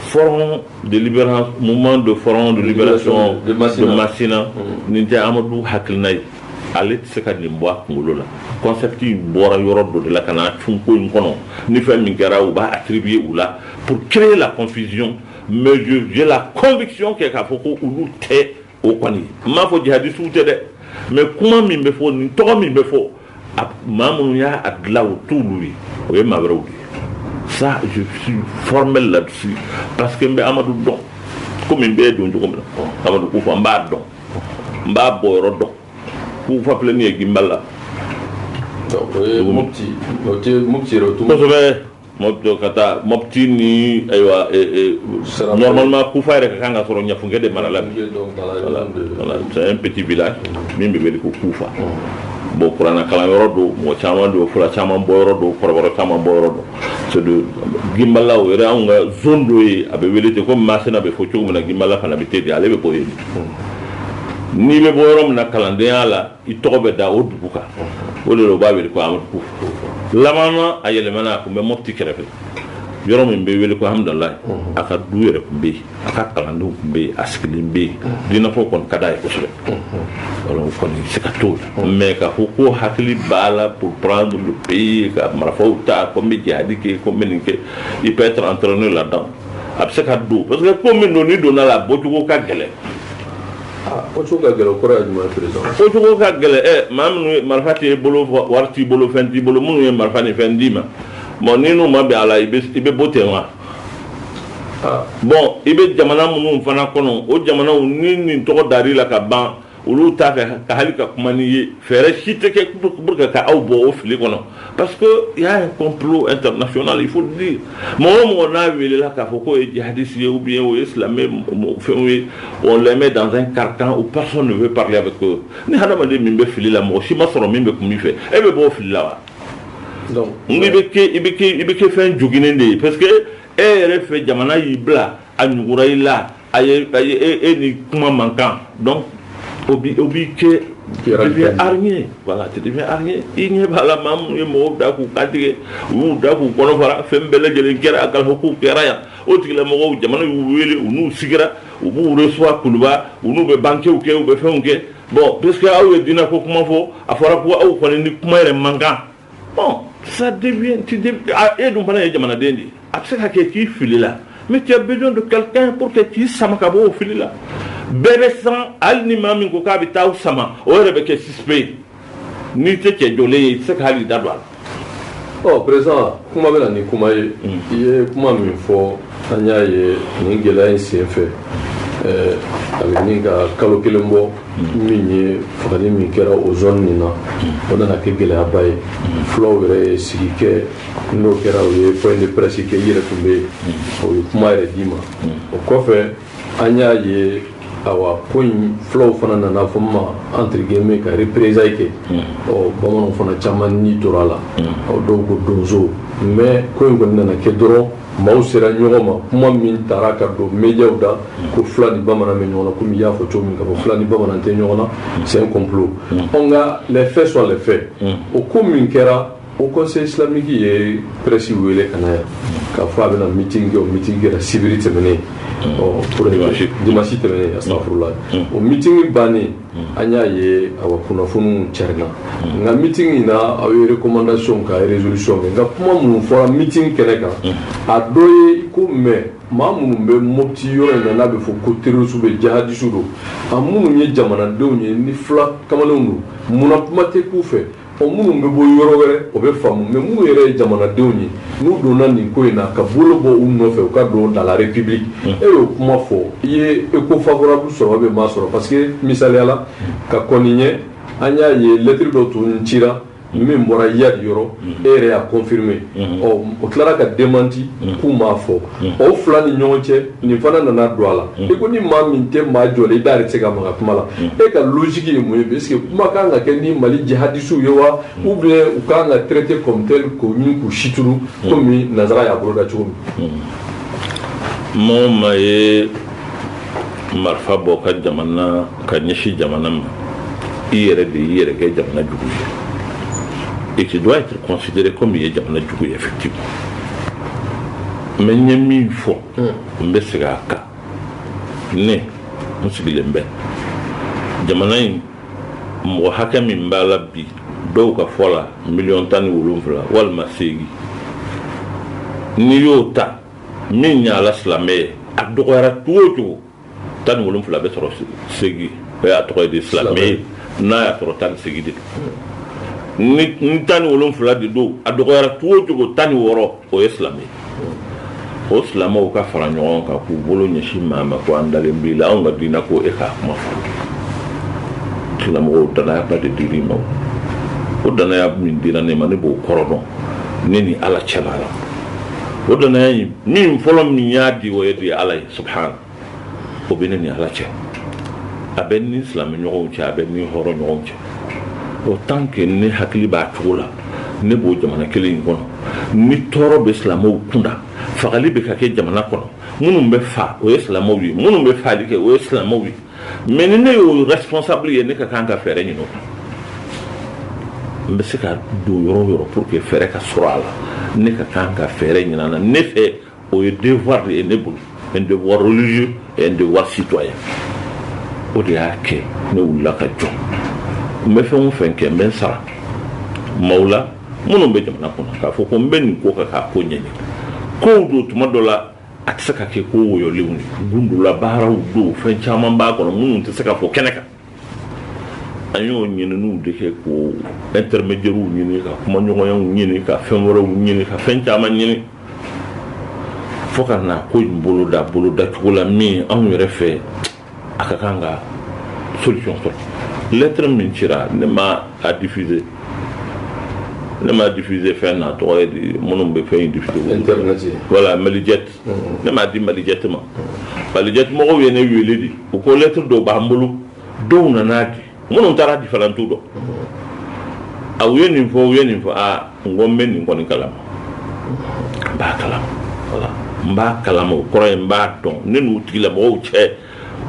Front de libération, mouvement de front de libération de Massina, nin tɛ Amadou hakilina ye ale tɛ se ka nin bɔ a kunkolo la concept in bɔra yɔrɔ dɔ de la ka na tun ko in kɔnɔ ni fɛn min kɛra u b'a attribuer u la pour créer la confusion mais j'ai la conviction kɛ k'a fɔ ko olu tɛ o kɔni n m'a fɔ jihadistes tɛ dɛ mais kuma min bɛ fɔ nin tɔgɔ min bɛ fɔ maa minnu y'a dilan o t'olu ye o ye maa wɛrɛw de ye. Ça, je suis formel là-dessus parce que je suis Amadou Don. Comme je suis Amadou Koufa, je suis Don. Je suis Don. Koufa plein de Gimbala. Mon petit retour. Mon petit ni normalement Koufa est quand on a fait des malades. C'est un petit village. Même bébé Koufa. Bon pour un kalan yɔrɔ do mɔgɔ caman do fula caman bɔ yɔrɔ do kɔrɔbɔrɔ caman bɔ yɔrɔ do c'est de Gimbala o yɛrɛ anw ka zone dɔ ye a bɛ wele ten comme Masina bɛ fɔ cogo min na Gimbala fana bɛ ten de ale bɛ bɔ yen n'i bɛ bɔ yɔrɔ min na kalandenya la i tɔgɔ bɛ da o dugu kan o de la u b'a wele ko Amadou Koufa laban na a yɛlɛmana a tun bɛ Mopti kɛrɛfɛ yɔrɔ min bɛ wele ko hamdallah a ka du yɛrɛ tun bɛ yen a ka kalandenw tun bɛ yen a sigilen bɛ yen diinɛfɔ kɔni ka d'a ye kosɛbɛ alors kɔni se ka t'o la mais ka fɔ ko hakili b'a la pour prendre le pays ka marifaw ta ko n bɛ jihadi kɛ ko n bɛ nin kɛ il peut être entraîné là-dedans a bɛ se ka don parce que ko min don ni donna la bɔcogo ka gɛlɛn bɔcogo ka gɛlɛn o kɔrɔ ye jumɛn président bɔcogo ka gɛlɛn maa minnu ye marifa t'i bolo wari t'i bolo fɛn t'i bolo minnu ye marifa ni fɛn d'i ma bon ni n'u ma bɛn a la i bɛ bɔ ten wa bon i bɛ jamana minnu fana kɔnɔ o jamanaw ni nin tɔgɔ dar'i la ka ban olu t'a fɛ ka hali ka kuma n'i ye fɛɛrɛ si tɛ kɛ pour que ka aw bɔ o fili kɔnɔ parce que il y a un complot international il faut le dire mɔgɔ o mɔgɔ n'a welela k'a fɔ k'o ye jihadiste ye ou bien o ye silamɛ fɛnw ye on les met dans un carcan où personne ne veut parler avec eux ni hadamaden min bɛ fili la mɔgɔ si ma sɔrɔ min bɛ kun min fɛ e bɛ bɔ o fili la wa donc i bɛ kɛ fɛn joginen de ye parce que e yɛrɛ fɛ jamana y'i bila a ɲugura i la a ye e ni kuma man kan donc o b'i kɛ tu deviens hargneux voilà tu deviens hargneux i ɲɛ b'a la maa minnu ye mɔgɔw da k'u kantigɛ u y'u da k'u kɔnɔ fara fɛn bɛɛ lajɛlen kɛra a kalifa k'u kɛra yan o tigilamɔgɔw jamana y'u wele u n'u sigira u b'u recevoir Kuluba u n'u bɛ banquew kɛ u bɛ fɛnw kɛ bon puisque aw ye diinɛ ko kuma fɔ a fɔra ko aw kɔni ni kuma yɛrɛ man kan bon ça devient e dun fana ye jamanaden de ye a bɛ se ka kɛ k'i fili la mais tu as besoin de quelqu'un pour que k'i sama ka bɔ o fili la bɛɛ bɛ siran hali ni maa min ko k'a bɛ taa sama o yɛrɛ bɛ kɛ suspect n'i tɛ cɛ jɔlen ye i tɛ se ka hali da don a la. président kuma bɛ na ni kuma ye i ye kuma min fɔ an y'a ye nin gɛlɛya in sen fɛ a bɛ nin ka kalo kelen bɔ min ye fagali min kɛra o zone nin na o nana kɛ gɛlɛyaba ye fulaw yɛrɛ ye sigi kɛ n'o kɛra o ye point de presse kɛ i yɛrɛ tun bɛ yen o ye kuma yɛrɛ d'i ma o kɔfɛ an y'a ye awa ko in fulaw fana nana fɔ ma entre guillemets ka représailles kɛ bamananw fana caman ni tora la dɔw ko donso mais ko in kɔni nana kɛ dɔrɔn maaw sera ɲɔgɔn ma kuma min taara ka don médiaw da ko fula ni bamanan bɛ ɲɔgɔn na komi i y'a fɔ cogo min ka fɔ fula ni bamanan tɛ ɲɔgɔn na c'est un complot nka les faits sont les faits o ko min kɛra o conseil islamique ye presse wele ka na yan k'a fɔ a bɛna meeting kɛ o meeting kɛra sibiri tɛmɛnen pour dimanche tɛmɛnen astafurulayi o meeting bannen an y'a ye awa kunnafoniw carinna nka meeting in na aw ye recommandation ka résolution kɛ nka kuma minnu fɔra meeting kɛnɛ kan a dɔ ye ko mais maa minnu bɛ Mopti yɔrɔ in na n'a bɛ fɔ ko terroriste bɛ jihadiste don a minnu ye jamanadenw ye ni fila kamalenw don munna kuma tɛ k'u fɛ minnu bɛ bɔ yɔrɔ wɛrɛ o bɛ faamu mais minnu yɛrɛ ye jamanadenw ye n'u donna nin ko in na ka bolo bɔ u nɔfɛ u ka don dans la république e y'o kuma fɔ i ye écho favorable sɔrɔ bɛ maa sɔrɔ parce que misaliyala ka kɔni ɲɛ an y'a ye lettre dɔ tun cira min bɔra Iyad yɔrɔ e yɛrɛ y'a confirmé o tilara ka démenti k'u m'a fɔ o fila ni ɲɔgɔn cɛ nin fana nana don a la e ko ni maa min tɛ maa jɔlen i da yɛrɛ tɛ se ka maga kuma la e ka logique ye mun ye est ce que kuma kan ka kɛ ni Mali jihadistes ye wa ou bien u kan ka traiter comme tel k'o ɲini k'u situru komi nanzara y'a bolo da cogo min. Mɔgɔ ma ye marifa bɔ ka jamana ka ɲɛsin jamana ma i yɛrɛ de y'i yɛrɛ kɛ jamana jugu ye. Et qui doit être considéré comme il y a un jugu effectivement. Mais il y a mille fois, on peut se faire ça. Ne, on se dit bien. Jamana in, mo hakami mbala bi, do ka fola million tani wolumfla, wal masegi. Ni yota, min ya la slamé, a dokwara tuoto, tani wolumfla be soro segi, be a tokay de slamé, na ya toro tani segi de. Ni tani wolonfila de do a dɔgɔyara cogo cogo tani wɔɔrɔ o ye silamɛ o silamɛw ka fara ɲɔgɔn kan k'u bolo ɲɛsin maa ma ko an dalen b'i la anw ka diinɛ ko e k'a kuma fɔ silamɛw danayaba de dir'i ma o danaya min dira ne ma ne b'o kɔrɔ dɔn ne ni ala cɛla la o danaya in min fɔlɔ min y'a di o ye de ala ye subhana o bɛ ne ni ala cɛ a bɛ ni silamɛ ɲɔgɔnw cɛ a bɛ ni hɔrɔn ɲɔgɔnw cɛ autant que ne hakili b'a cogo la ne b'o jamana kelen in kɔnɔ ni tɔɔrɔ bɛ silamɛw kunda fagali bɛ ka kɛ jamana kɔnɔ minnu bɛ fa o ye silamɛw ye minnu bɛ faali kɛ o ye silamɛw ye mais ni ne y'o responsable ye ne ka kan ka fɛɛrɛ ɲini o kan n bɛ se ka don yɔrɔ o yɔrɔ pour que fɛɛrɛ ka sɔrɔ a la ne ka kan ka fɛɛrɛ ɲinin na ne fɛ o ye devoir de ye ne bolo un devoir religieux et un devoir citoyen o de y'a kɛ ne wulila ka jɔ n bɛ fɛn o fɛn kɛ n bɛ n sara maaw la minnu bɛ jamana kɔnɔ k'a fɔ ko n bɛ nin ko kan k'a ko ɲɛɲini kow don tuma dɔ la a tɛ se ka kɛ ko woyɔlenw ye gundula baaraw don fɛn caman b'a kɔnɔ minnu tɛ se ka fɔ kɛnɛ kan an y'o ɲininiw de kɛ ko intermédiaires ɲini ka kumaɲɔgɔnyaw ɲini ka fɛn wɛrɛw ɲini ka fɛn caman ɲini fo ka na ko in boloda cogo la min anw yɛrɛ fɛ a ka kan ka solution sɔrɔ lettre min cira ne ma a diffuser fɛn na tɔgɔ ye di minnu bɛ fɛn in diffuser internet voilà Malijet ne m'a di Malijet ma Malijet mɔgɔw ye ne wele di u ko lettre dɔw b'an bolo dɔw nana di minnu taara di falan t'u dɔn a u ye nin fɔ n ko n bɛ nin kɔni kalama n b'a kalama voilà n b'a kalama o kɔrɔ ye n b'a dɔn ne n'u tigilamɔgɔw cɛ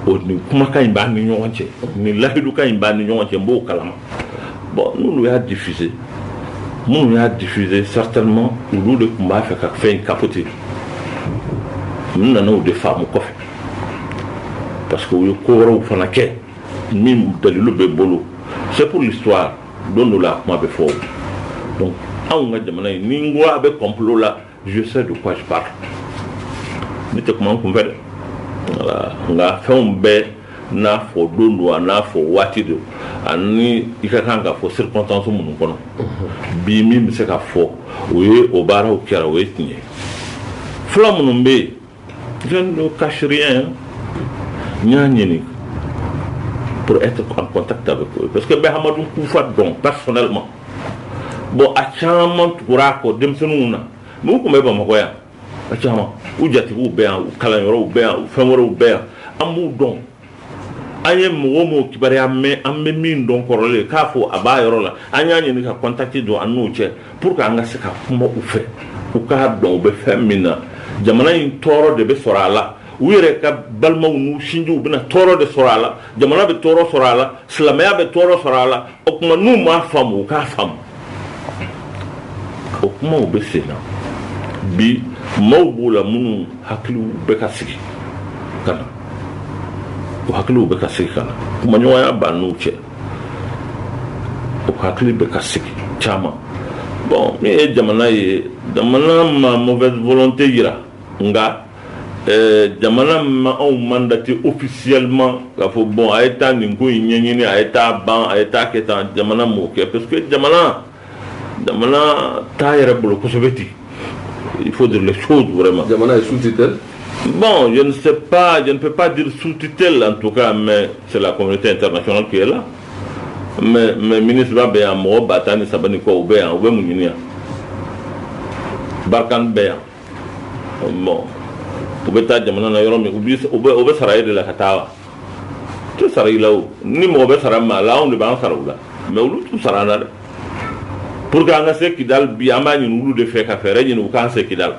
o nin kumakan in b'an ni ɲɔgɔn cɛ nin lahidukan in b'an ni ɲɔgɔn cɛ n b'o kalama bon n'olu y'a diffuser minnu y'a diffuser certainement olu de tun b'a fɛ ka fɛn in capoter n nana o de faamu kɔfɛ parce que u ye ko wɛrɛw fana kɛ min dalilu bɛ bolo c'est pour l'histoire don dɔ la a kuma bɛ fɔ donc anw ka jamana in ni n ko a bɛ complot la je sais de quoi je parle ne tɛ kuma n kun fɛ dɛ voilà nka fɛnw bɛɛ n'a fɔ don do a n'a fɔ waati do ani i ka kan ka fɔ circonstance minnu kɔnɔ bi min bɛ se ka fɔ o ye o baaraw kɛra o ye tiɲɛ fila minnu bɛ yen je ne cache rien n y'a ɲini pour être en contact avec eux parce que bɛ Hamadu Kufa dɔn personnellement bon a caman tugura a kɔ denmisɛnninw na mais u tun bɛ Bamakɔ yan a caman u jatigiw bɛ yan u kalanyɔrɔw bɛ yan u fɛn wɛrɛw bɛ yan an b'u dɔn an ye mɔgɔ kibaruya mɛn an bɛ min dɔn kɔrɔlen k'a fɔ a b'a yɔrɔ la an y'a ɲini ka contacter don an n'u cɛ pour que an ka se ka kuma u fɛ u k'a dɔn u bɛ fɛn min na jamana in tɔɔrɔ de bɛ sɔrɔ a la u yɛrɛ ka balimaw n'u sinjiw bɛna tɔɔrɔ de sɔrɔ a la jamana bɛ tɔɔrɔ sɔrɔ a la silamɛya bɛ tɔɔrɔ sɔrɔ a la o tuma n'u m'a faamu u k'a faamu o kumaw bɛ sen na bi maaw b'o la minnu hakiliw bɛ ka sigi ka na o hakiliw bɛ ka sigi ka na kumaɲɔgɔnya b'a n'u cɛ o hakili bɛ ka sigi caman bon min ye jamana ye jamana ma mauvaise volonté yira nka jamana ma anw mandaté officiellement k'a fɔ bon a ye taa nin ko in ɲɛɲini a ye taa ban a ye taa kɛ tan jamana m'o kɛ parce que jamana t'a yɛrɛ bolo kosɛbɛ ten il faut dire les choses vraiment. Jamana est sous tutelle? Bon, je ne sais pas, je ne peux pas dire sous tutelle en tout cas, mais c'est la communauté internationale qui est là. Mais ministre va bien, moi, Batani Sabani ko bien, ou bien Mounia. Barkan bien. Bon, ou bien ta jamana na yoro, ou bien Saraï de la Katawa. Tu Saraï là où, ni moi, bien Sarama, là on ne va en Saraoula. Mais où tout Sarana? Pour que an se kidal bi amani ulu de fait ka fere ni kan se kidal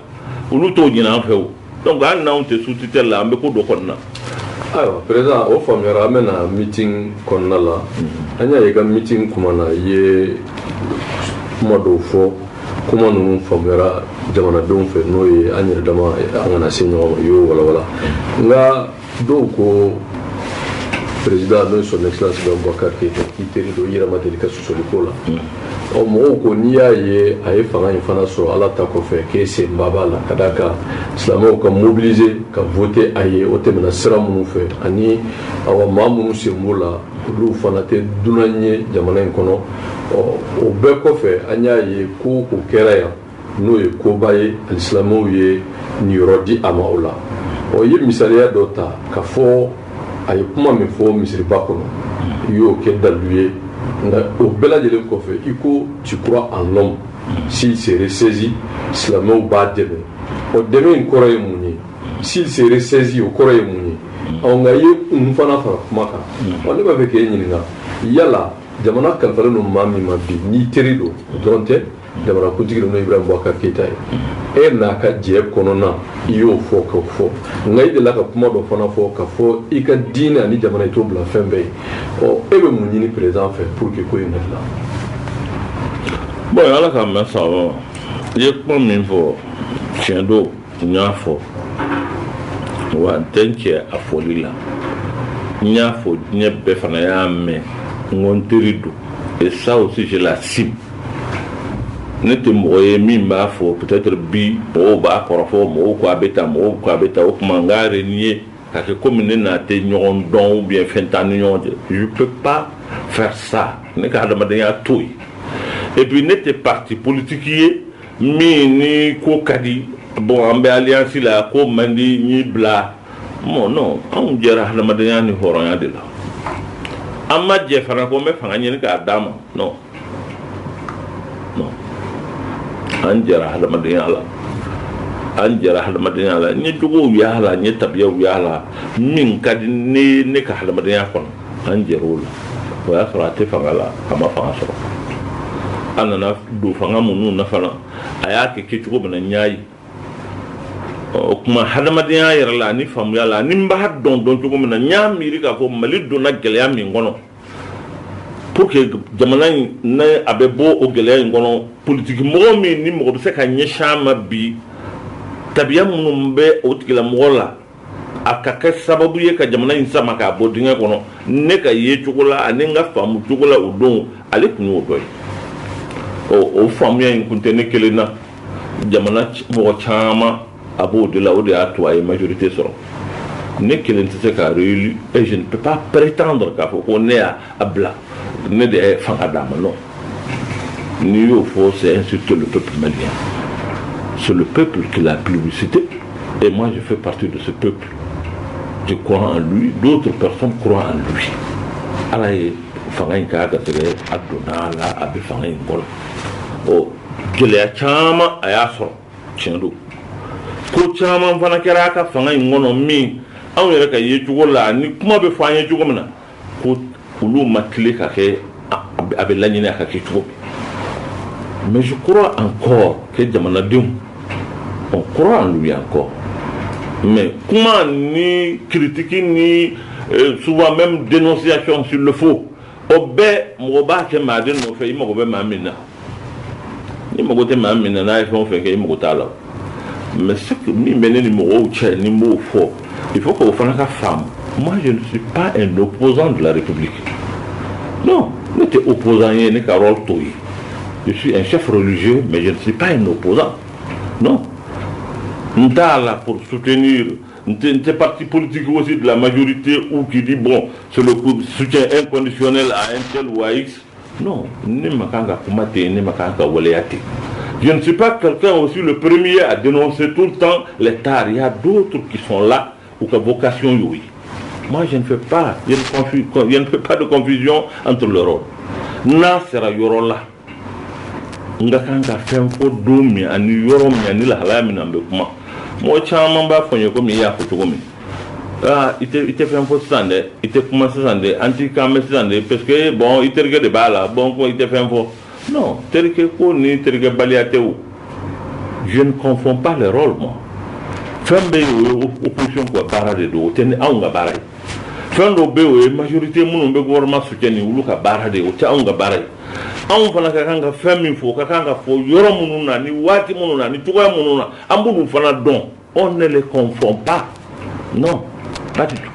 ulu to nyina few donc an na on te sous tutelle la mbeko do konna ayo président o famera amena meeting konna la anya ye ga meeting kuma na ye kuma do fo kuma nu famera jamana don fe no ye anyere dama angana senyo yo wala nga do ko président no son excellence Boubacar Keïta qui teri do yira madelika sosoliko la o mɔgɔw ko n'i y'a ye a ye fanga in fana sɔrɔ ala ta kɔfɛ k'e sen b'a la ka d'a kan silamɛw ka mobiliser ka voter a ye o tɛmɛna sira minnu fɛ ani awa maa minnu sen b'o la olu fana tɛ dunan ye jamana in kɔnɔ o bɛɛ kɔfɛ an y'a ye ko o kɛra yan n'o ye koba ye ani silamɛw ye niyɔrɔ di a ma o la o ye misaliya dɔ ta ka fɔ a ye kuma min fɔ misiriba kɔnɔ i y'o kɛ dalu ye nka o bɛɛ lajɛlen kɔfɛ i ko tu crois en l'homme s'il se ressaisi silamɛw b'a dɛmɛ o dɛmɛ in kɔrɔ ye mun ye s'il se ressaisi o kɔrɔ ye mun ye nka i ye n fana fara kuma kan ne b'a fɛ k'e ɲininka yala jamana kalifalen don maa min ma bi n'i teri don o dɔrɔn tɛ jamana kuntigi n'o Ibrahima Boubacar Keïta ye e n'a ka jɛ kɔnɔna i y'o fɔ k'o fɔ nka i delila ka kuma dɔ fana fɔ ka fɔ i ka diinɛ ani jamana i t'o bila fɛn bɛɛ ye e bɛ mun ɲini président fɛ pour que ko in ka dilan bon ala ka mɛ sɔrɔ ye kuma min fɔ tiɲɛ don n y'a fɔ wa n tɛ n cɛ a fɔli la n y'a fɔ diɲɛ bɛɛ fana y'a mɛn n ko n teri don et ça aussi je l'assume ne tɛ mɔgɔ ye min b'a fɔ peut-être bi mɔgɔw b'a kɔrɔfɔ mɔgɔw ko a bɛ tan mɔgɔw ko a bɛ tan o tuma n k'a renier k'a kɛ komi ne n'a tɛ ɲɔgɔn dɔn ou bien fɛn t'an ni ɲɔgɔn cɛ je peux pas faire ça ne ka adamadenya to yen et puis ne tɛ parti politique ye min ni ko ka di bon an bɛ alliance la ko man di n y'i bila bon non anw jɛra adamadenya ni hɔrɔnya de la an ma jɛ fana ko n bɛ fanga ɲini k'a d'a ma non non an jɛra adamadenya la an jɛra adamadenya la n ye jogow y'a la n ye tabiyaw y'a la min ka di ne ka adamadenya kɔnɔ an jɛr'o la o y'a sɔrɔ a tɛ fanga la a ma fanga sɔrɔ an nana don fanga minnu na fana a y'a kɛ cogo min na n y'a ye o kuma hadamadenya yɛrɛ la ani faamuya la ani n b'a dɔn cogo min na n y'a miiri k'a fɔ mali donna gɛlɛya min kɔnɔ pour que jamana in ne a bɛ bɔ o gɛlɛya in kɔnɔ politiki mɔgɔ min ni mɔgɔ bɛ se ka ɲɛsin a ma bi tabiya minnu bɛ o tigilamɔgɔ la a ka kɛ sababu ye ka jamana in sama k'a bɔ dingɛ kɔnɔ ne ka ye cogo la ani n ka faamu cogo la o don ale tun y'o dɔ ye o faamuya in tun tɛ ne kelen na jamana mɔgɔ caman a b'o de la o de y'a to a ye majorité sɔrɔ ne kelen tɛ se k'a réélu et je ne peux pas prétendre k'a fɔ ko ne y'a bila ne de ye fanga d'a ma non n'i y'o fɔ c'est insulter le peuple malien c'est le peuple qui l'a plébiscité et moi je fais partie de ce peuple je crois en lui d'autres personnes croient en lui ala ye fanga in k'a garisɛgɛ a donna la a bɛ fanga in kɔnɔ gɛlɛya caman a y'a sɔrɔ tiɲɛ don ko caman fana kɛra a ka fanga in kɔnɔ min anw yɛrɛ ka ye cogo la ni kuma bɛ fɔ an ye cogo min na ko olu ma tile ka kɛ a bɛ laɲini a ka kɛ cogo min mais je crois encore que jamanadenw on croit en lui encore mais kuma ni critique ni souvent même dénonciation sur le faux o bɛɛ mɔgɔ b'a kɛ maa de nɔfɛ i mago bɛ maa min na ni mago tɛ maa min na n'a ye fɛn o fɛn kɛ i mago t'a la mais ce que min bɛ ne ni mɔgɔw cɛ ni n b'o fɔ il faut k'o fana ka faamu moi je ne suis pas un opposant de la République non ne tɛ opposant ye ne ka rôle to ye je suis un chef religieux mais je ne suis pas un opposant non n t'a la pour soutenir n tɛ parti politique aussi de la majorité ou qui dit bon c'est le soutien inconditionnel à un tel ou à X non ne ma kan ka kuma ten ne ma kan ka waleya ten je ne suis pas quelqu'un aussi le premier à dénoncer tout le temps les tares il y a d'autres qui sont là ou que vocation yoyi moi je ne fais pas je ne fais pas de confusion entre le rôle n'a sera yɔrɔ la n ka kan ka fɛn fɔ don min ani yɔrɔ min ani lahalaya min an bɛ kuma mɔgɔ caman b'a fɔ n ye komi i y'a fɔ cogo min i tɛ fɛn fɔ sisan dɛ i tɛ kuma sisan dɛ an t'i kan mɛn sisan dɛ parce que bon i terikɛ de b'a la bon ko i tɛ fɛn fɔ non terikɛ ko ni terikɛ baliya tɛ o je ne confonds pas les rôles moi fɛn bɛ yen o ye opposition ka baara de don o tɛ ni anw ka baara ye fɛn dɔw bɛ yen o ye majorité minnu bɛ gouvernement soutien ni olu ka baara de ye o tɛ anw ka baara ye anw fana ka kan ka fɛn min fɔ ka kan ka fɔ yɔrɔ minnu na ni waati minnu na ni cogoya minnu na an b'olu fana dɔn on ne les confond pas non pas du tout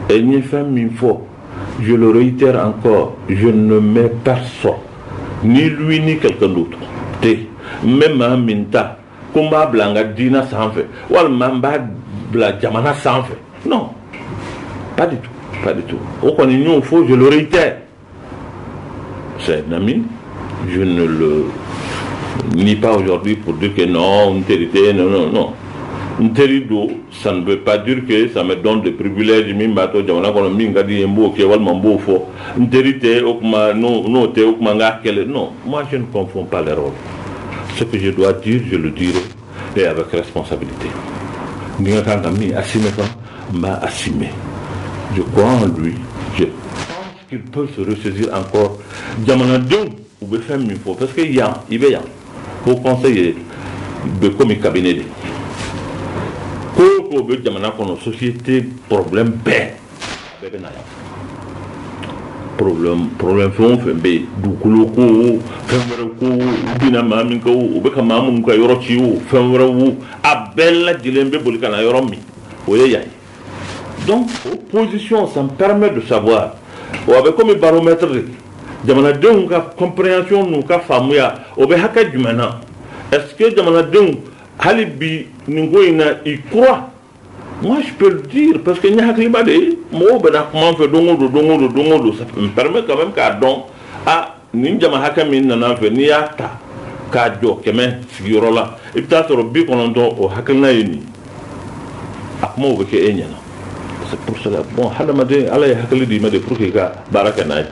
et n ye fɛn min fɔ je le réitère encore je ne mets personne ni lui ni quelqu'un d'autre te même maa min ta ko n b'a bila n ka diinɛ sanfɛ walima n b'a bila jamana sanfɛ non pas du tout pas du tout o kɔni n y'o fɔ je le réitère c'est un ami je ne le nie pas aujourd'hui pour dire que non une vérité non non non une do ça ne veut pas dire que ça me donne des privilèges min b'a to jamana kɔnɔ min ka di ye n b'o kɛ walima n b'o fɔ n teri tɛ o kuma n'o tɛ o kuma n k'a kɛlɛ non moi je ne confonds pas les rôles ce que je dois dire je le dirai et avec responsabilité ni ka kan ka min assumer kan n b'a assumer je crois en lui je pense qu'il peut se ressaisir encore jamanadenw u bɛ fɛn min fɔ parce que yan i bɛ yan ko conseil ye bɛ komi cabinet de ko bɛ jamana kɔnɔ société problème bɛɛ a bɛɛ bɛ na yan problème fɛn o fɛn bɛ yen dugukolo ko o fɛn wɛrɛ ko u bɛna maa min kɛ o bɛ ka maa minnu ka yɔrɔ ci o fɛn wɛrɛ o a bɛɛ lajɛlen bɛ boli ka na yɔrɔ min o ye yan ye donc o position ça me permet de savoir o a bɛ komi baromètre de jamanadenw ka compréhension n'u ka faamuya o bɛ hakɛ jumɛn na est-ce que jamanadenw hali bi nin ko in na i croit. Moi, je peux le dire, parce que moi, je ça me permet quand même qu'à don, ah, ninja mahakami nana venir à ta, kajo, kemen, figurala, et peut-être au bic on entend au hakana uni. Akmo veke enyana. C'est pour cela. Bon, Hadamade, Allah hakali di made pour que barakanai.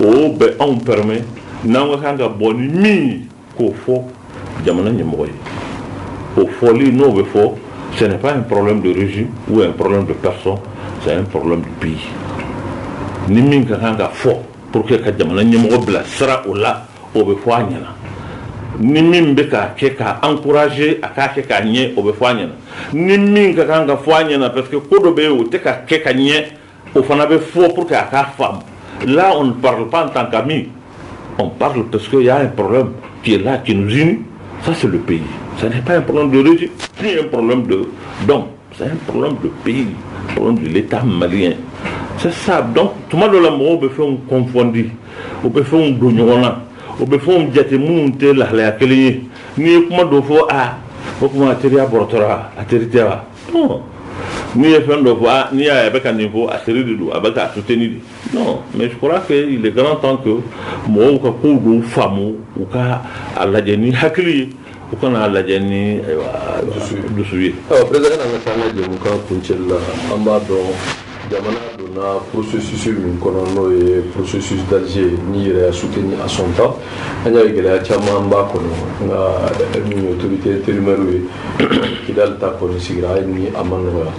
Oh, ben, on permet, n'a pas boni mi, qu'au faux, jamana nyemoy. Au folie, non, au faux. Ce n'est pas un problème de régime ou un problème de personne, c'est un problème du pays. Ni min ka kanga fo pour que ka jamana nyemo bla sara o la o be fo anyana. Ni min be ka ke ka encourager aka ke ka nye o be fo anyana. Ni min ka kanga fo anyana parce que kodo be o te ka ke ka nye o fana be fo pour que aka femme. Là on ne parle pas en tant qu'amis. On parle parce qu'il y a un problème qui est là qui nous unit. Ça c'est le pays. Ce n'est pas un problème de régime, ni un problème d'homme. C'est un problème de pays, un problème de l'État malien. C'est ça. Donc, tout le monde on peut faire un confondu, on peut faire un dougnona, on peut faire un diatémounte, la clé, ni comment de fois comment atterrir à Bortora, atterrir. Non. Ni faire de fois, ni avec un niveau à serrer de l'eau, avec à soutenir. Non. Mais je crois qu'il est grand temps que moi, ou que femme, ou qu'à la génie, hakli. O kana lajɛ ni dusu ye. Président an ka taa an ka jɛmukan kuncɛli la an b'a dɔn jamana donna processus min kɔnɔ n'o ye processus d'Alger ni yɛrɛ y'a soutenir à son temps an y'a ye gɛlɛya caman b'a kɔnɔ nka min ye autorité intérimaire ye Kidal ta kɔni sigira hali ni a ma nɔgɔya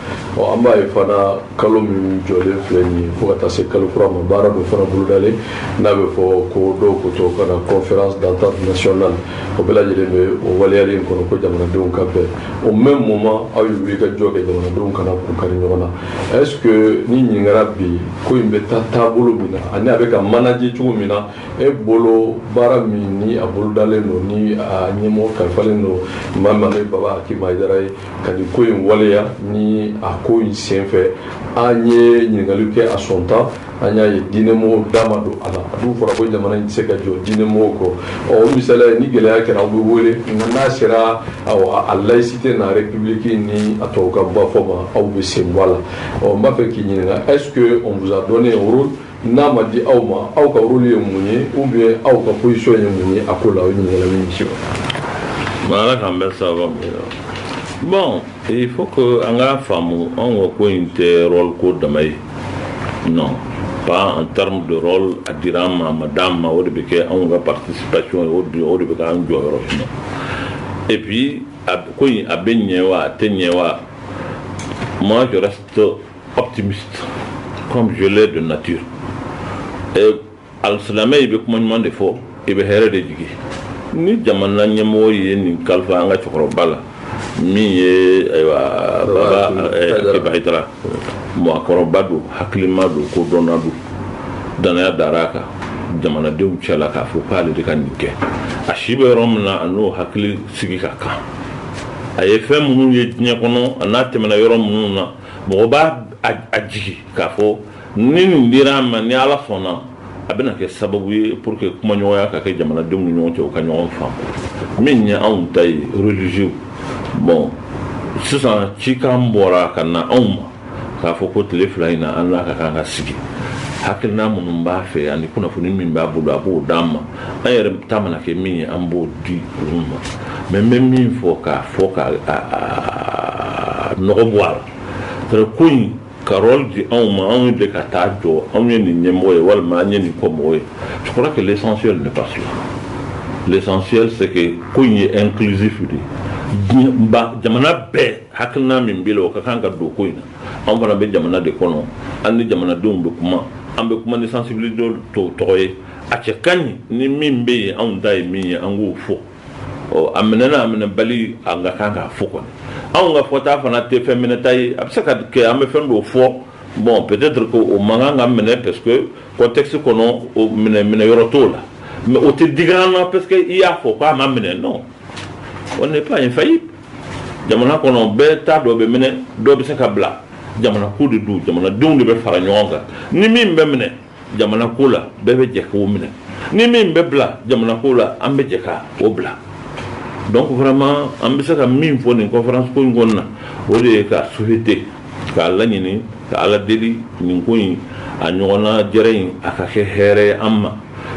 an b'a ye fana kalo min jɔlen filɛ nin ye fo ka taa se kalo kura ma baara dɔ fana bolodalen n'a bɛ fɔ ko dɔw ko to kana conférence d'entente nationale o bɛɛ lajɛlen bɛ o waleyalen kɔnɔ ko jamanadenw ka bɛn au même moment aw ye wuli ka jɔ kɛ jamanadenw kana kun kari ɲɔgɔn na est-ce que ni ɲininkara bi ko in bɛ taa taabolo min na ani a bɛ ka manager cogo min na e bolo baara min ni a bolodalen don ni a ɲɛmɔgɔ kalifalen don maa min ma Baba Hakim Aidara ye ka nin ko in waleya ni a ko in senfɛ an ye ɲininkaliw kɛ a son temps an y'a ye diinɛmɔgɔw da ma don a la a dun fɔra ko jamana in tɛ se ka jɔ diinɛmɔgɔw kɔ o misaliya ye ni gɛlɛya kɛra aw bɛ wele nka n'a sera a laïcité n'a république ni a tubabukan ba fɔ ma aw bɛ sen bɔ a la n b'a fɛ k'i ɲininka est-ce que on vous a donné un rôle n'a ma di aw ma aw ka rôle ye mun ye ou bien aw ka position ye mun ye a ko la o ɲininkali min si wa. Ala k'an bɛɛ sababa bon il faut que an k'a faamu anw ka ko in tɛ rôle ko dama ye non pas en termes de rôle a dira an ma a ma d'an ma o de bɛ kɛ anw ka participation ye o de bɛ k'an jɔyɔrɔ finɛ et puis ko in a bɛ ɲɛ wa a tɛ ɲɛ wa moi je reste optimiste comme je l'ai de nature et alisilamɛ i bɛ kuma ɲuman de fɔ i bɛ hɛrɛ de jigi ni jamana ɲɛmɔgɔ ye nin kalifa an ka cɛkɔrɔba la min ye ayiwa Baba Hakim Aidara mɔgɔkɔrɔba don hakilima don kodɔnna don danaya dara a kan jamanadenw cɛla k'a fɔ k'ale de ka nin kɛ a si bɛ yɔrɔ min na a n'o hakili sigi ka kan a ye fɛn minnu ye diɲɛ kɔnɔ a n'a tɛmɛna yɔrɔ minnu na mɔgɔ b'a a jigi k'a fɔ ni nin dira an ma ni Ala sɔnna a bɛna kɛ sababu ye pour que kumaɲɔgɔnya ka kɛ jamanadenw ni ɲɔgɔn cɛ u ka ɲɔgɔn faamu min ye anw ta ye religieux bon sisan cikan bɔra ka na anw ma k'a fɔ ko tile fila in na an n'a ka kan ka sigi hakilina minnu b'a fɛ ani kunnafoni min b'a bolo a b'o d'an ma an yɛrɛ ta mana kɛ min ye an b'o di olu ma mais n bɛ min fɔ k'a nɔgɔ bɔ a la c'est ko in ka rôle di anw ma anw de ka taa jɔ anw ye nin ɲɛmɔgɔ ye walima an ye nin kɔmɔgɔ ye je crois que l'essentiel n'est pas cela l'essentiel c'est que ko in ye inclusif de jamana bɛɛ hakilina min bɛ la o ka kan ka don ko in na anw fana bɛ jamana de kɔnɔ an ni jamanadenw bɛ kuma an bɛ kuma ni sensibilité tɔgɔ ye a cɛ ka ɲi ni min bɛ yen anw ta ye min ye an k'o fɔ a minɛna a minɛ bali an ka kan k'a fɔ kɔni anw ka fɔta fana tɛ fɛn minɛta ye a bɛ se ka kɛ an bɛ fɛn dɔw fɔ bon peut-être que au mangan nga mene parce que contexte kono o mene yoroto la mais au te digana parce que il y a faut pas m'amener non on n'est pas infaillible jamana kono be ta do be mene do be saka bla jamana ko de du jamana dum de be fara nyonga ni min be mene jamana ko la be be je ko mene ni min be bla jamana ko la ambe je ka o bla donc vraiment ambe saka min fo ni conférence ko ngonna o de ka souhaiter ka lañini ka ala deli ni ko yin a nyona jere aka ke here amma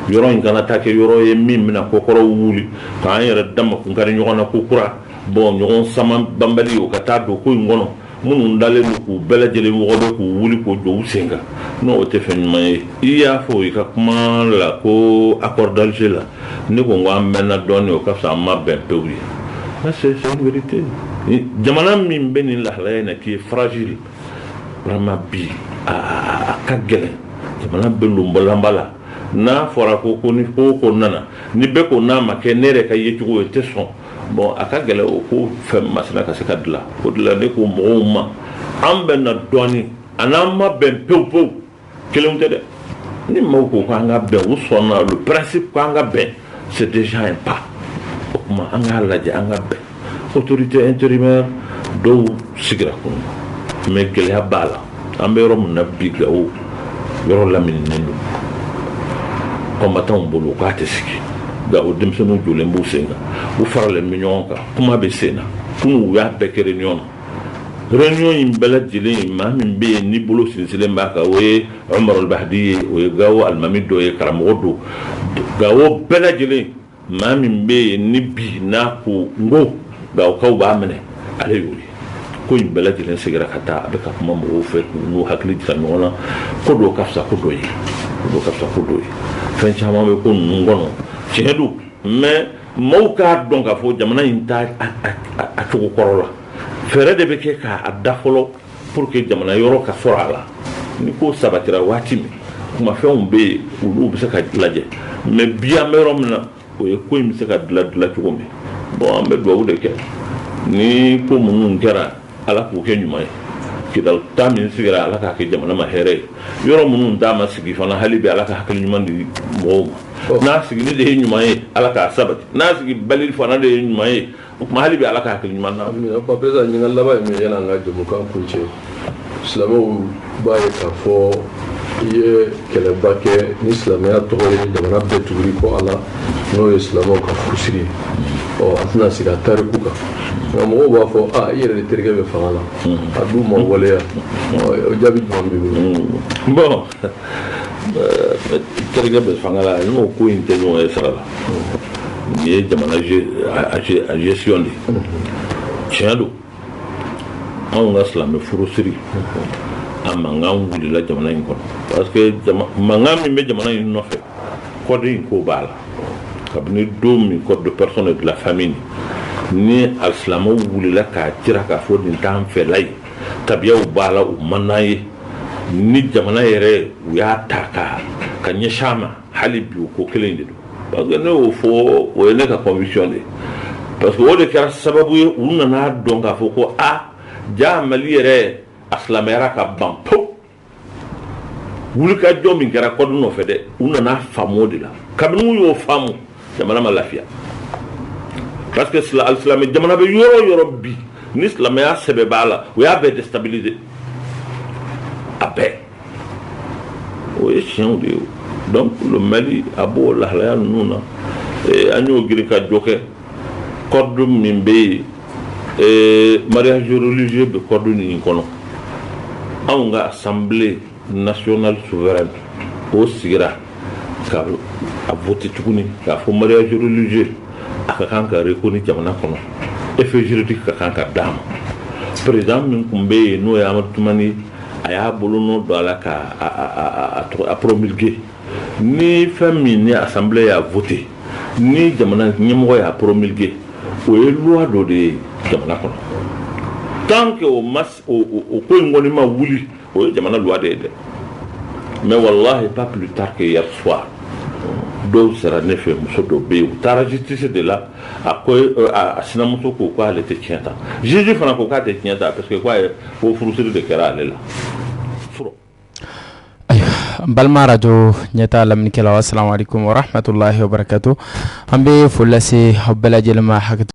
yoro in kana ta ke yoro ye min mina ko koro wuli ka an yere dama kun kare nyona ko kura bon nyon sama bambali o kata do ko ngono munu ndale ku belajele mo do ku wuli ko do usenga no o te fen may iya fo ka kuma la ko accordal la ni ko ngam mena doni o ka sa ma ben pewri c'est une vérité jamana min benin la layna qui est fragile vraiment bi a kagele jamana belu mbalambala na fora ko ni ko nana ni be ko na ma ke nere ka yetugo te son bon akagele o ko fem masina ka sekadla o de la ne ko mo ambe na doni anama ben pew kelon tede ni mo ko anga ben o sonna le principe ko anga ben c'est déjà un pas ma anga la ja anga ben autorité intérimaire do sigira ko mais gele abala ambe rom na biga o yoro lamine nendo combattant bolo ka tesiki da o demseno jole mbusenga o farale minyonka kuma be sena kunu ya beke réunion in bala jile ma min be ni bolo sinsile mbaka we Umar al-Bahdi we gawo al-Mamido e karamodo gawo bala jile ma min be ni bi na ko ngo gawo ka ba mene ale yuri ko in bala jile sigira kata be ka kuma mo fe no hakli tanona ko do kafsa ko do yi fen chama be ko ngono chedu mais mawka donc a fo jamana inta a to korola fere de be ke ka adafolo pour que jamana yoro ka sorala ni ko sabatira watimi kuma fe on be ulu be saka laje mais biya merom na ko e ko mi saka dla to me bon ambe do wude ke ni ko mun ngara ala ko ke nyumay kidal tamin sigira ala ka ke jamana ma here yoro mun dama sigi fana halibi ala ka hakli nyuman di mo na sigi ni de nyumay ala ka sabati na sigi balil fana de nyumay ma halibi ala ka hakli nyuman na ba pesa ni ngalla ba me yana nga jomu kan kunche islamo ba ye ka fo ye kele bake ni islamo ya to ni jamana beturi ko ala no islamo ka fusiri o atna siga tariku ka mo ba fo yere de terge be fala adu mo wole o jabi mo bon terge be fala no ko intenyo e sala ni jamana a gestion di chado on ga islam furusiri amanga wuli la jamana in kono parce que mangami me jamana in no fe ko di ko bala kabni domi code de personne et de la famille ni al-islamo wulila ka tira ka fo din tan felay tabiya bala u manaye ni jamana yere ya taka ka nyeshama halibi ko kelende do parce que no fo o ne ka conviction de parce que o de kara sababu unna na don ka fo ko ja mali yere aslamera ka bampo wulika jomi gara ko no fede unna na famodi la kabnu yo famu jamana malafia parce que l'islam jamana be yoro bi ni islam ya sebe bala we have déstabilisé abe o e chien de donc le Mali abo la la nuna e anyo grika joke code mimbe mariage religieux be code ni kono anga assemblée nationale souveraine o sigira ka a voté tukuni ka fo mariage religieux aka kanka rekoni jamana kono effet juridique ka kanka dam président min kumbe no ya matumani aya bolono do ala ka a promulguer ni famille ni assemblée ya voté ni jamana nyemo ya promulguer o loi do de jamana kono tant que au mas au ko ngoni ma wuli o jamana loi de mais wallahi pas plus tard que hier soir do sera nefe muso do be tara justice de là a ko a sinamuso ko ko ale te tienta jésus fana ko ka te tienta parce que quoi faut frustrer de kera ale la furo balma radio nyata lamni kala assalamu alaikum wa rahmatullahi wa barakatuh ambe fulasi hobbala jelma hak